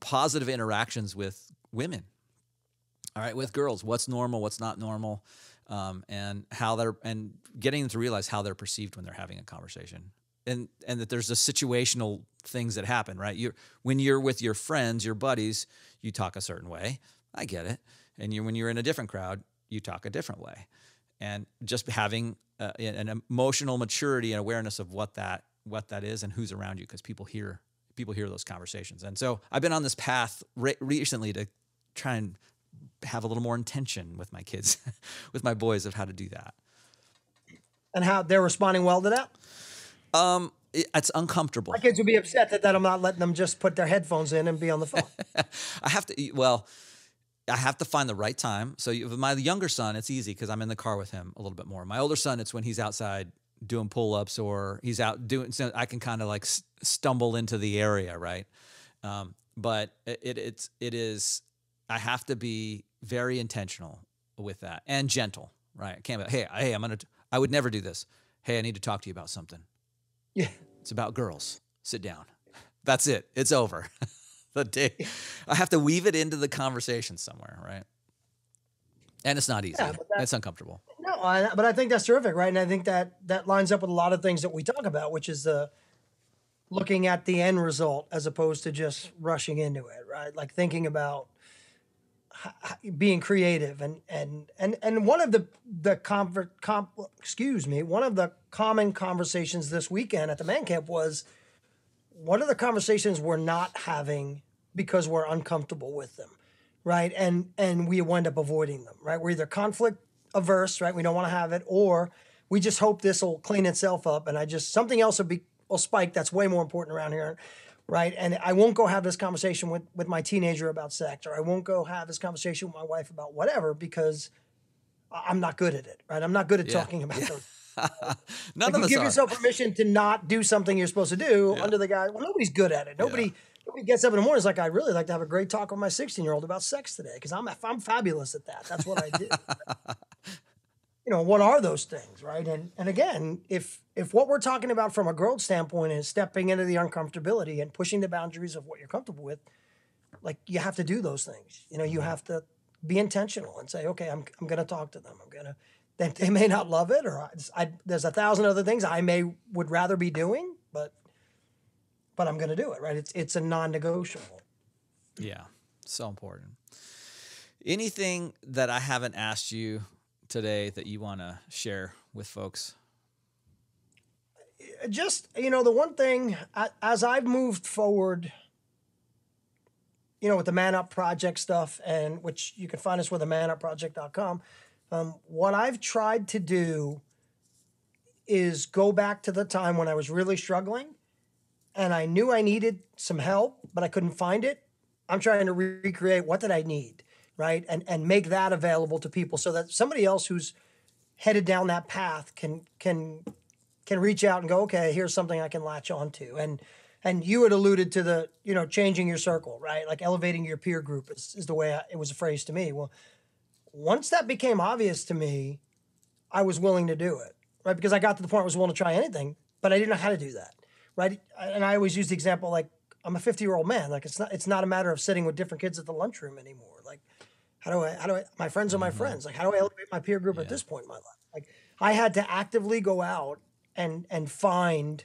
positive interactions with women. All right, with girls, what's normal, what's not normal, and getting them to realize how they're perceived when they're having a conversation, and that there's the situational things that happen. Right, when you're with your friends, your buddies, you talk a certain way. I get it. And when you're in a different crowd, you talk a different way. And just having an emotional maturity and awareness of what that is and who's around you, because people hear those conversations. And so I've been on this path recently to try and have a little more intention with my kids, with my boys, of how to do that. And how they're responding well to that? It's uncomfortable. My kids would be upset that I'm not letting them just put their headphones in and be on the phone. I have to find the right time. So with my younger son, it's easy because I'm in the car with him a little bit more. My older son, it's when he's outside doing pull-ups or he's out doing, so I can kind of like stumble into the area, right? But it is, I have to be very intentional with that and gentle, right? I can't be, hey, I would never do this. Hey, I need to talk to you about something. Yeah. It's about girls. Sit down. That's it. It's over. The day. I have to weave it into the conversation somewhere, right? And it's not easy. Yeah, It's uncomfortable. No, but I think that's terrific, right? And I think that lines up with a lot of things that we talk about, which is the looking at the end result as opposed to just rushing into it, right? Like thinking about being creative and one of one of the common conversations this weekend at the man camp was what are the conversations we're not having because we're uncomfortable with them, right? And we wind up avoiding them, right? We're either conflict averse, right? We don't want to have it, or we just hope this will clean itself up and something else will spike that's way more important around here, right? And I won't go have this conversation with my teenager about sex, or I won't go have this conversation with my wife about whatever because I'm not good at it, right? I'm not good at talking about those. None of us give are. yourself permission to not do something you're supposed to do under the guy. Well, nobody's good at it. Nobody gets up in the morning. It's like, I'd really like to have a great talk with my 16-year-old about sex today because I'm fabulous at that. That's what I do. What are those things, right? And again, if what we're talking about from a growth standpoint is stepping into the uncomfortability and pushing the boundaries of what you're comfortable with, like you have to do those things. You have to be intentional and say, okay, I'm going to talk to them. They may not love it, or there's 1,000 other things would rather be doing, but I'm going to do it, right? It's a non-negotiable. Yeah, so important. Anything that I haven't asked you today that you want to share with folks? Just, the one thing, as I've moved forward, with the Man Up Project stuff, and which you can find us with manupproject.com, what I've tried to do is go back to the time when I was really struggling and I knew I needed some help, but I couldn't find it. I'm trying to recreate what did I need, right? And make that available to people so that somebody else who's headed down that path can reach out and go, okay, here's something I can latch onto. And you had alluded to the, changing your circle, right? Like elevating your peer group is the way it was phrased to me. Well, once that became obvious to me, I was willing to do it, right? Because I got to the point where I was willing to try anything, but I didn't know how to do that, right? And I always use the example, like, I'm a 50-year-old man. Like, it's not a matter of sitting with different kids at the lunchroom anymore. Like, how do I, my friends are my friends. Like, how do I elevate my peer group at this point in my life? Like, I had to actively go out and find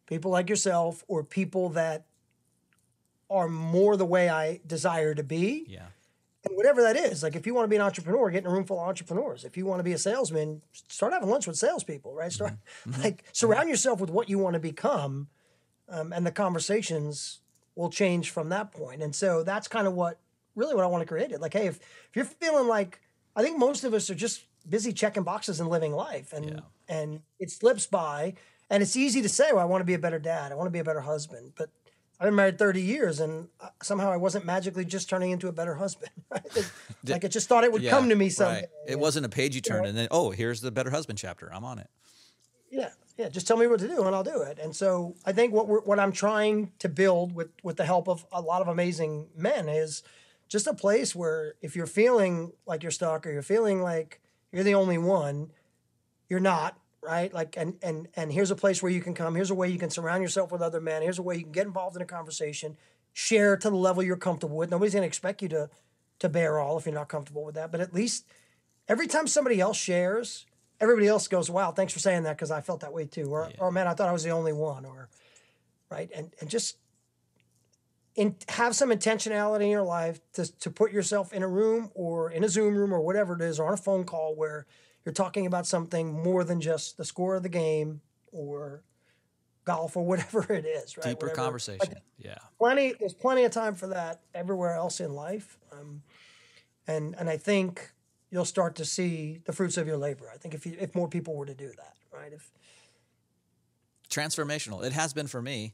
people like yourself or people that are more the way I desire to be. Yeah. And whatever that is, like if you want to be an entrepreneur, get in a room full of entrepreneurs. If you want to be a salesman, start having lunch with salespeople, right? Surround yourself with what you want to become, and the conversations will change from that point. And so that's kind of what I want to create it. Like, hey, if you're feeling like, I think most of us are just busy checking boxes and living life, and it slips by, and it's easy to say, well, I want to be a better dad, I want to be a better husband, but I've been married 30 years, and somehow I wasn't magically just turning into a better husband. Like I just thought it would come to me someday. Right. It wasn't a page you turned and then, oh, here's the better husband chapter. I'm on it. Yeah. Just tell me what to do, and I'll do it. And so I think what I'm trying to build with the help of a lot of amazing men is just a place where if you're feeling like you're stuck or you're feeling like you're the only one, you're not. Right? Like, and here's a place where you can come. Here's a way you can surround yourself with other men. Here's a way you can get involved in a conversation, share to the level you're comfortable with. Nobody's going to expect you to bear all if you're not comfortable with that. But at least every time somebody else shares, everybody else goes, wow, thanks for saying that because I felt that way too. Or man, I thought I was the only one. Or, right? And just have some intentionality in your life to put yourself in a room or in a Zoom room or whatever it is, or on a phone call where you're talking about something more than just the score of the game or golf or whatever it is, right? Deeper conversation. There's plenty of time for that everywhere else in life. And I think you'll start to see the fruits of your labor. I think if more people were to do that, right? Transformational. It has been for me.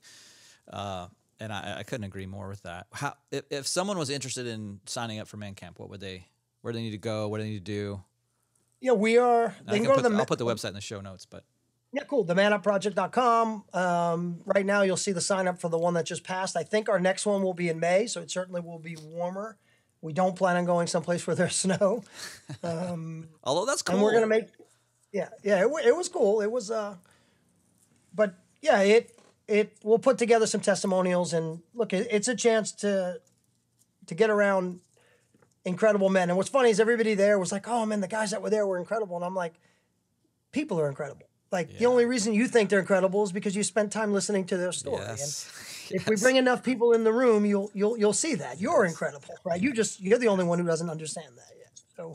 And I couldn't agree more with that. If someone was interested in signing up for Man Camp, where do they need to go? What do they need to do? Yeah, we are. I'll put the website in the show notes, but yeah, cool. themanupproject.com. Right now, you'll see the sign up for the one that just passed. I think our next one will be in May, so it certainly will be warmer. We don't plan on going someplace where there's snow. Although that's cool. And we're gonna make. It was cool. It was. But yeah, we'll put together some testimonials and look. It's a chance to get around incredible men. And what's funny is everybody there was like, oh man, the guys that were there were incredible. And I'm like, people are incredible. Like the only reason you think they're incredible is because you spent time listening to their story. Yes. And if we bring enough people in the room, you'll see that you're incredible, right? You're the only one who doesn't understand that yet. So,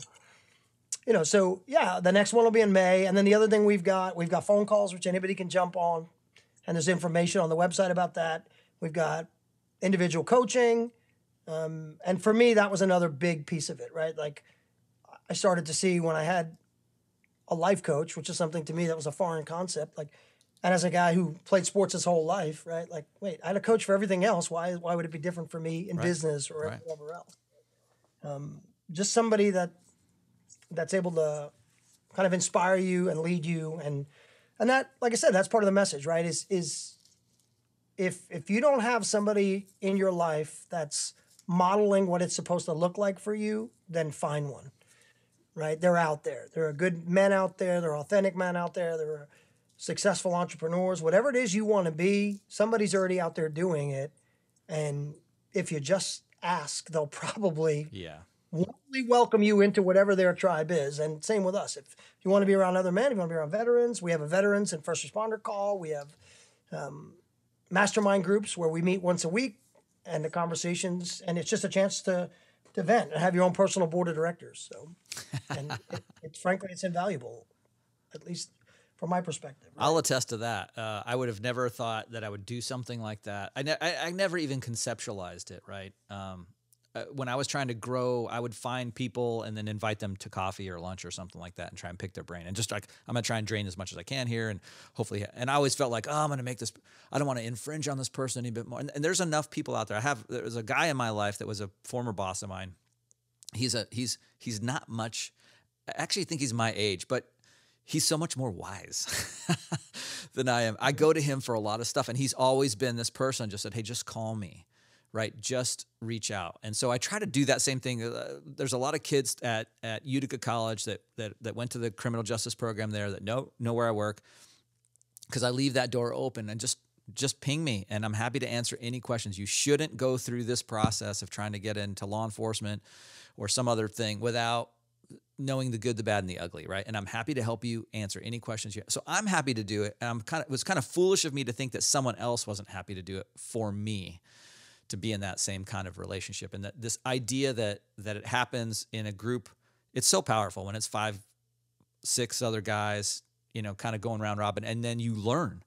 so yeah, the next one will be in May. And then the other thing we've got phone calls, which anybody can jump on. And there's information on the website about that. We've got individual coaching. And for me, that was another big piece of it, right? Like I started to see when I had a life coach, which is something to me that was a foreign concept. Like, and as a guy who played sports his whole life, right? Like, wait, I had a coach for everything else. Why would it be different for me in business or whatever else? Just somebody that's able to kind of inspire you and lead you. And that, like I said, that's part of the message, right? Is if you don't have somebody in your life that's modeling what it's supposed to look like for you, then find one. Right? They're out there. There are good men out there. There are authentic men out there. There are successful entrepreneurs. Whatever it is you want to be, somebody's already out there doing it. And if you just ask, they'll probably warmly welcome you into whatever their tribe is. And same with us. If you want to be around other men, if you want to be around veterans, we have a veterans and first responder call. We have mastermind groups where we meet once a week and the conversations, and it's just a chance to vent and have your own personal board of directors. So, and frankly, it's invaluable, at least from my perspective. Right? I'll attest to that. I would have never thought that I would do something like that. I never even conceptualized it, right? When I was trying to grow, I would find people and then invite them to coffee or lunch or something like that and try and pick their brain. And just like, I'm going to try and drain as much as I can here. And hopefully, and I always felt like, oh, I'm going to make this, I don't want to infringe on this person any bit more. And there's enough people out there. There's a guy in my life that was a former boss of mine. He's not much, I actually think he's my age, but he's so much more wise than I am. I go to him for a lot of stuff, and he's always been this person, just said, hey, just call me. Right, just reach out. And so I try to do that same thing. There's a lot of kids at Utica College that went to the criminal justice program there that know where I work, because I leave that door open and just ping me, and I'm happy to answer any questions. You shouldn't go through this process of trying to get into law enforcement or some other thing without knowing the good, the bad, and the ugly, right? And I'm happy to help you answer any questions you have. So I'm happy to do it. And it was kind of foolish of me to think that someone else wasn't happy to do it for me, to be in that same kind of relationship. And that this idea that it happens in a group, it's so powerful when it's 5, 6 other guys, kind of going round robin, and then you learn.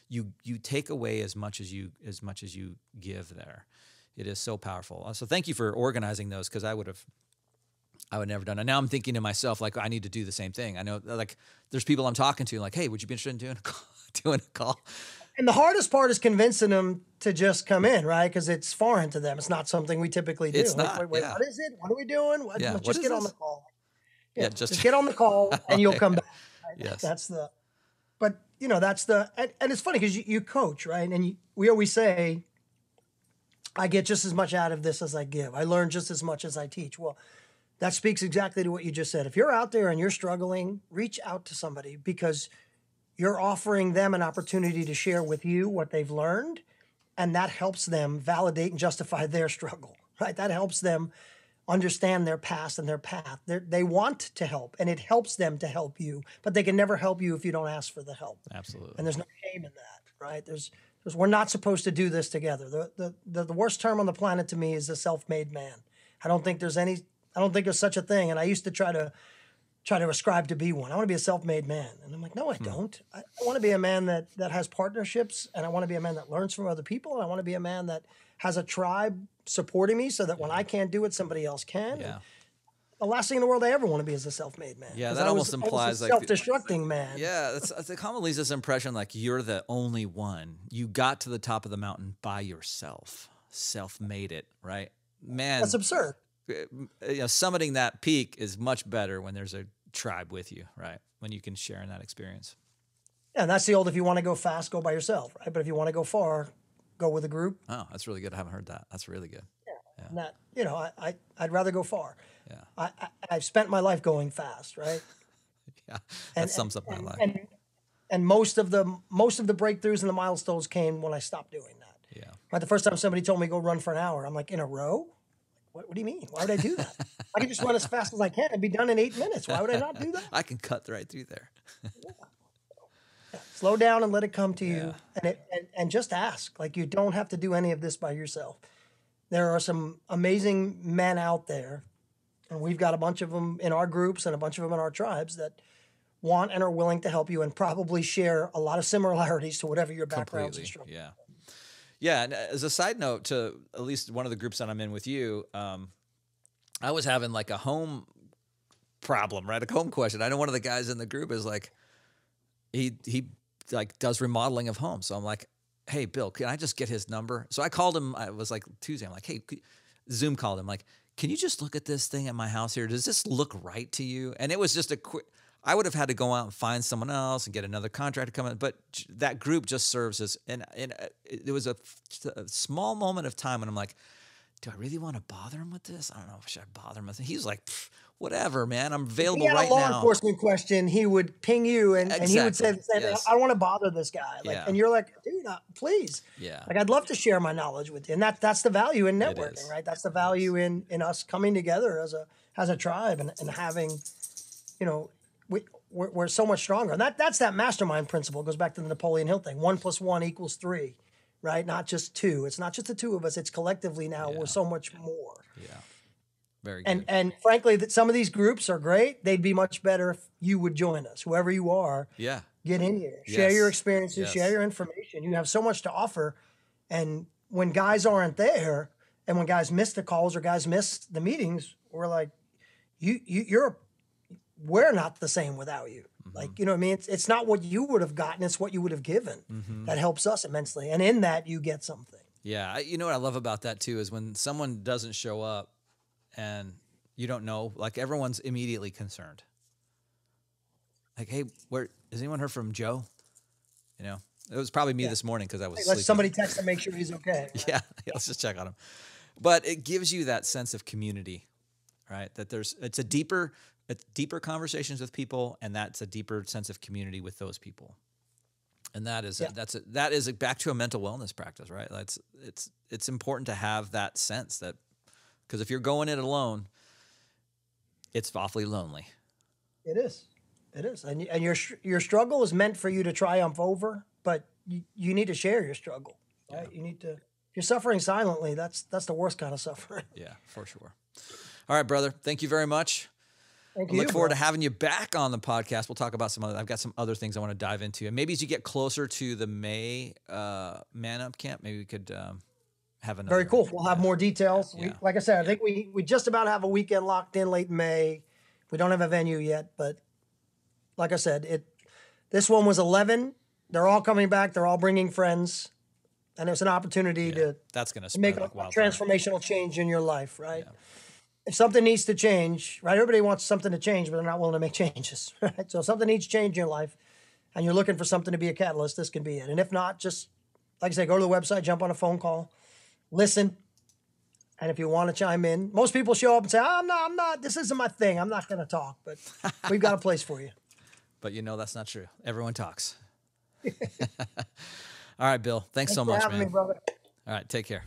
You take away as much as you give there. It is so powerful. So thank you for organizing those, because I would never done it. Now I'm thinking to myself, like, I need to do the same thing. I know, like, there's people I'm talking to, like, hey, would you be interested in doing a call? And the hardest part is convincing them to just come in, right? Because it's foreign to them. It's not something we typically do. It's like, not. wait, what is it? What are we doing? Just get on the call. Yeah, just get on the call, and you'll come back. Right? Yes. That's and it's funny because you coach, right? And we always say, I get just as much out of this as I give. I learn just as much as I teach. Well, that speaks exactly to what you just said. If you're out there and you're struggling, reach out to somebody, because you're offering them an opportunity to share with you what they've learned, and that helps them validate and justify their struggle, right? That helps them understand their past and their path. They want to help, and it helps them to help you, but they can never help you if you don't ask for the help. Absolutely. And there's no shame in that, right? We're not supposed to do this together. The worst term on the planet to me is a self-made man. I don't think there's such a thing. And I used to try to ascribe to be one. I want to be a self-made man. And I'm like, no, I don't. I want to be a man that has partnerships, and I want to be a man that learns from other people. And I want to be a man that has a tribe supporting me, so that when I can't do it, somebody else can. Yeah. The last thing in the world I ever want to be is a self-made man. Yeah, that almost implies like self-destructing man. Yeah, it commonly leaves this impression like you're the only one. You got to the top of the mountain by yourself, self-made it, right? Man, that's absurd. Summiting that peak is much better when there's a tribe with you, right? When you can share in that experience. Yeah, and that's the old, if you want to go fast, go by yourself, right? But if you want to go far, go with a group. Oh, that's really good. I haven't heard that. That's really good. Yeah. And I'd rather go far. Yeah. I've spent my life going fast, right? Yeah, that sums up my life. And most of the breakthroughs and the milestones came when I stopped doing that. Yeah. Right. The first time somebody told me go run for an hour, I'm like, in a row? What do you mean? Why would I do that? I can just run as fast as I can and be done in 8 minutes. Why would I not do that? I can cut right through there. Slow down and let it come to you, and just ask. Like, you don't have to do any of this by yourself. There are some amazing men out there, and we've got a bunch of them in our groups and a bunch of them in our tribes that want and are willing to help you and probably share a lot of similarities to whatever your background's and struggle. Yeah. Yeah, and as a side note to at least one of the groups that I'm in with you, I was having like a home problem, right? A home question. I know one of the guys in the group is like, he like does remodeling of homes. So I'm like, hey, Bill, can I just get his number? So I called him. It was like Tuesday. I'm like, hey, Zoom called him. Like, can you just look at this thing at my house here? Does this look right to you? And it was just a quick. I would have had to go out and find someone else and get another contractor to come in. But that group just serves as, and it was a small moment of time when I'm like, do I really want to bother him with this? I don't know. Should I bother him with it? He's like, whatever, man. I'm available right now. If he had a law enforcement question, he would ping you and he would say, yes. I don't want to bother this guy. Like, and you're like, dude, please. Yeah. Like, I'd love to share my knowledge with you. And that's the value in networking, right? That's the value in us coming together as a tribe and having, you know, we're so much stronger. And that's that mastermind principle. It goes back to the Napoleon Hill thing. 1 + 1 = 3, right? Not just 2. It's not just the two of us. It's collectively now. We're so much more. Yeah. Very good. And frankly, that some of these groups are great. They'd be much better if you would join us. Whoever you are, get in here. Share your experiences, share your information. You have so much to offer. And when guys aren't there, and when guys miss the calls or guys miss the meetings, we're like, we're not the same without you. Mm-hmm. Like, you know what I mean? It's not what you would have gotten, it's what you would have given. Mm-hmm. That helps us immensely. And in that, you get something. Yeah. You know what I love about that too, is when someone doesn't show up and you don't know, like, everyone's immediately concerned. Like, hey, has anyone heard from Joe? You know, it was probably me this morning because I was sleeping. Let somebody text to make sure he's okay. Right? Yeah. Let's just check on him. But it gives you that sense of community, right? That it's deeper conversations with people, and that's a deeper sense of community with those people. And that is back to a mental wellness practice, right? It's important to have that sense that, because if you're going it alone, it's awfully lonely. It is, and your struggle is meant for you to triumph over, but you need to share your struggle, right? You need to. If you're suffering silently, that's the worst kind of suffering. Yeah, for sure. All right, brother. Thank you very much. I look forward to having you back on the podcast. We'll talk about I've got some other things I want to dive into. And maybe as you get closer to the May Man Up Camp, maybe we could have another. Very cool. We'll have more details. Yeah. Like I said, I think we just about have a weekend locked in late May. We don't have a venue yet, but like I said, this one was 11. They're all coming back. They're all bringing friends. And it's an opportunity to make a transformational change in your life, right? Yeah. If something needs to change, right? Everybody wants something to change, but they're not willing to make changes, right? So if something needs to change in your life and you're looking for something to be a catalyst, this can be it. And if not, just, like I say, go to the website, jump on a phone call, listen. And if you want to chime in, most people show up and say, I'm not, this isn't my thing. I'm not going to talk, but we've got a place for you. But you know, that's not true. Everyone talks. All right, Bill. Thanks so much, man. Me, brother. All right. Take care.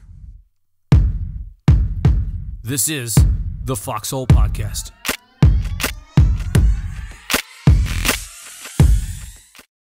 This is the Foxhole Podcast.